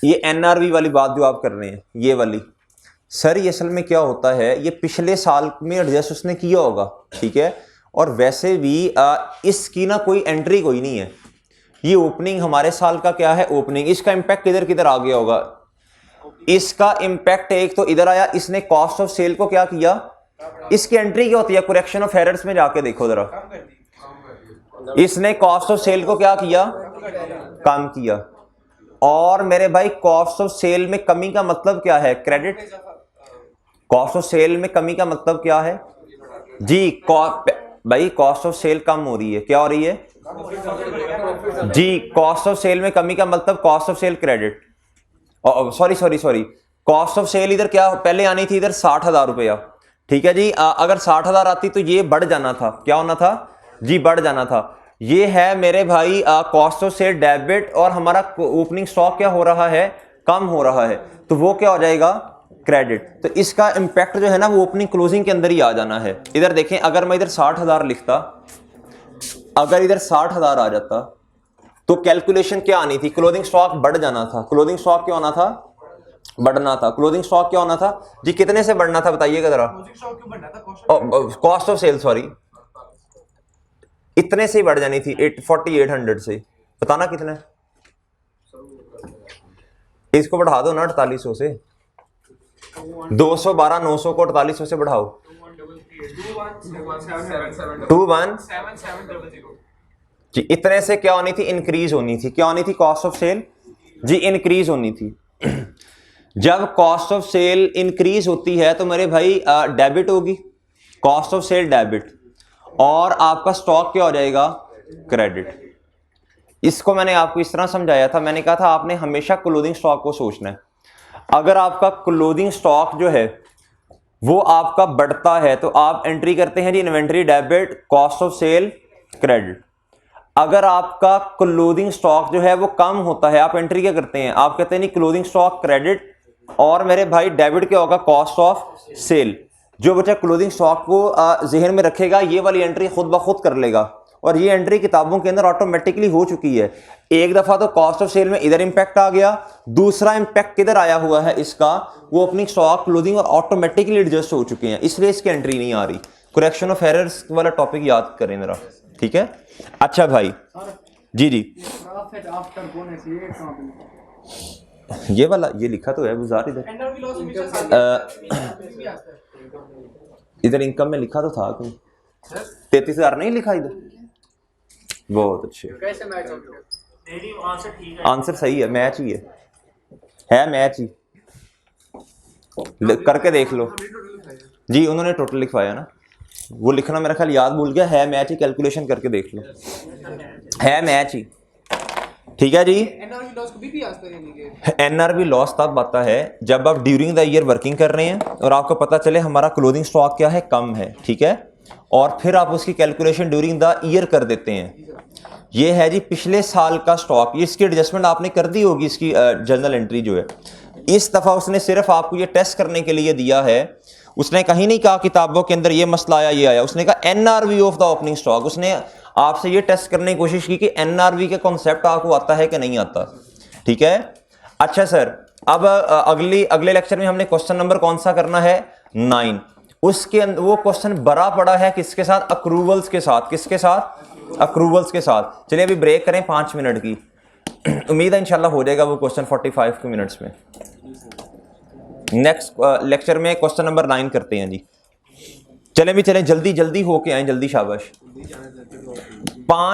ये एनआरवी वाली बात जो आप कर रहे हैं ये वाली सर ये असल में क्या होता है ये पिछले साल में एडजस्ट उसने किया होगा ठीक है और वैसे भी इसकी ना कोई एंट्री कोई नहीं है ये ओपनिंग हमारे साल का क्या है ओपनिंग इसका इंपैक्ट इधर किधर आ गया होगा इसका इंपैक्ट एक तो इधर आया इसने कॉस्ट ऑफ सेल को क्या किया इसकी एंट्री क्या होती है करेक्शन ऑफ एरर्स में जाके देखो जरा इसने कॉस्ट ऑफ सेल को क्या किया कम किया और मेरे भाई कॉस्ट ऑफ सेल में कमी का मतलब क्या है क्रेडिट कॉस्ट ऑफ सेल में कमी का मतलब क्या है जी भाई कॉस्ट ऑफ सेल कम हो रही है क्या हो रही है जी कॉस्ट ऑफ सेल में कमी का मतलब cost of sale credit sorry cost of sale इधर क्या पहले आनी थी इधर 60,000 रुपया ठीक है जी अगर 60,000 आती तो ये बढ़ जाना था क्या होना था जी बढ़ जाना था ये है मेरे भाई कॉस्ट ऑफ सेल डेबिट और हमारा ओपनिंग स्टॉक क्या हो रहा है कम हो रहा है तो वो क्या हो जाएगा क्रेडिट तो इसका इंपैक्ट जो है ना वो ओपनिंग क्लोजिंग के अंदर ही आ जाना है इधर देखें अगर मैं इधर 60,000 लिखता अगर इधर 60,000 आ जाता तो कैलकुलेशन क्या आनी थी क्लोजिंग स्टॉक बढ़ जाना था क्लोजिंग स्टॉक क्या होना था बढ़ना था क्लोजिंग स्टॉक क्या होना था जी कितने से बढ़ना था बताइएगा जरा कॉस्ट ऑफ सेल सॉरी इतने से ही बढ़ जानी थी 4800 से बताना कितना है इसको बढ़ा दो ना 4800 से 212 900 को 4800 से बढ़ाओ 217700 जी इतने से क्या होनी थी इंक्रीज होनी थी क्या होनी थी कॉस्ट ऑफ सेल जी इंक्रीज होनी थी जब कॉस्ट ऑफ सेल इंक्रीज होती है तो मेरे भाई डेबिट होगी कॉस्ट ऑफ सेल डेबिट और आपका स्टॉक क्या हो जाएगा क्रेडिट इसको मैंने आपको इस तरह समझाया था मैंने कहा था आपने हमेशा क्लोजिंग स्टॉक को सोचना है अगर आपका क्लोजिंग स्टॉक जो है वो आपका बढ़ता है तो आप एंट्री करते हैं जी inventory debit cost of sale credit अगर आपका क्लोजिंग स्टॉक जो है वो कम होता है आप एंट्री क्या करते हैं आप कहते हैं नहीं क्लोजिंग स्टॉक क्रेडिट और मेरे भाई डेबिट क्या होगा कॉस्ट ऑफ सेल जो बच्चा क्लोजिंग स्टॉक को जहन में रखेगा ये वाली एंट्री खुद ब खुद कर लेगा और ये एंट्री किताबों के अंदर ऑटोमेटिकली हो चुकी है एक दफा तो कॉस्ट ऑफ सेल में इधर इंपैक्ट आ गया दूसरा इंपैक्ट किधर आया हुआ है इसका वो ओपनिंग स्टॉक क्लोजिंग और ऑटोमेटिकली एडजस्ट हो चुके हैं इसलिए इसकी एंट्री नहीं आ रही करेक्शन ऑफ एरर्स वाला टॉपिक याद करें जरा ठीक है अच्छा भाई जी जी प्रॉफिट आफ्टर बोनस ये कहां पे ये वाला ये लिखा तो है गुजार इधर एनआरवी लॉस हमेशा साथ भी आता है इधर इनकम में लिखा तो था कोई 33,000 नहीं लिखा इधर बहुत अच्छे कैसे मैच होता है मेरी आंसर ठीक है आंसर सही है मैच ही है मैच ही करके देख लो जी उन्होंने टोटल लिखवाया ना वो लिखना मेरा ख्याल याद भूल गया है मैच ही कैलकुलेशन करके देख लो है मैच ही ठीक है जी एनआरवी लॉस कभी भी आता है यानी कि एनआरवी लॉस तब आता है जब आप ड्यूरिंग द ईयर वर्किंग कर रहे हैं और आपको पता चले हमारा क्लोजिंग स्टॉक क्या है कम है ठीक है और फिर आप उसकी कैलकुलेशन ड्यूरिंग द ईयर कर देते हैं ये है जी पिछले साल का स्टॉक इसकी एडजस्टमेंट आपने कर दी होगी इसकी जर्नल एंट्री जो है इस दफा उसने सिर्फ आपको ये टेस्ट करने के लिए दिया है उसने कहीं नहीं कहा किताबों के अंदर ये मसला आया ये आया उसने कहा NRV of the opening stock उसने आपसे ये टेस्ट करने की कोशिश की कि एनआरवी का कॉन्सेप्ट आपको आता है कि नहीं आता ठीक है अच्छा सर अब अगले लेक्चर में हमने क्वेश्चन नंबर कौन सा करना है 9 उसके अंदर वो क्वेश्चन भरा पड़ा है किसके साथ अक्रूवल्स के साथ किसके साथ अक्रूवल्स के साथ चलिए अभी ब्रेक करें 5 मिनट की उम्मीद है इंशाल्लाह हो जाएगा वो क्वेश्चन 45 के मिनट्स में। नेक्स्ट लेक्चर में क्वेश्चन नंबर 9 करते हैं जी। चलें भी चलें, जल्दी जल्दी होके आए, जल्दी शाबाश। 5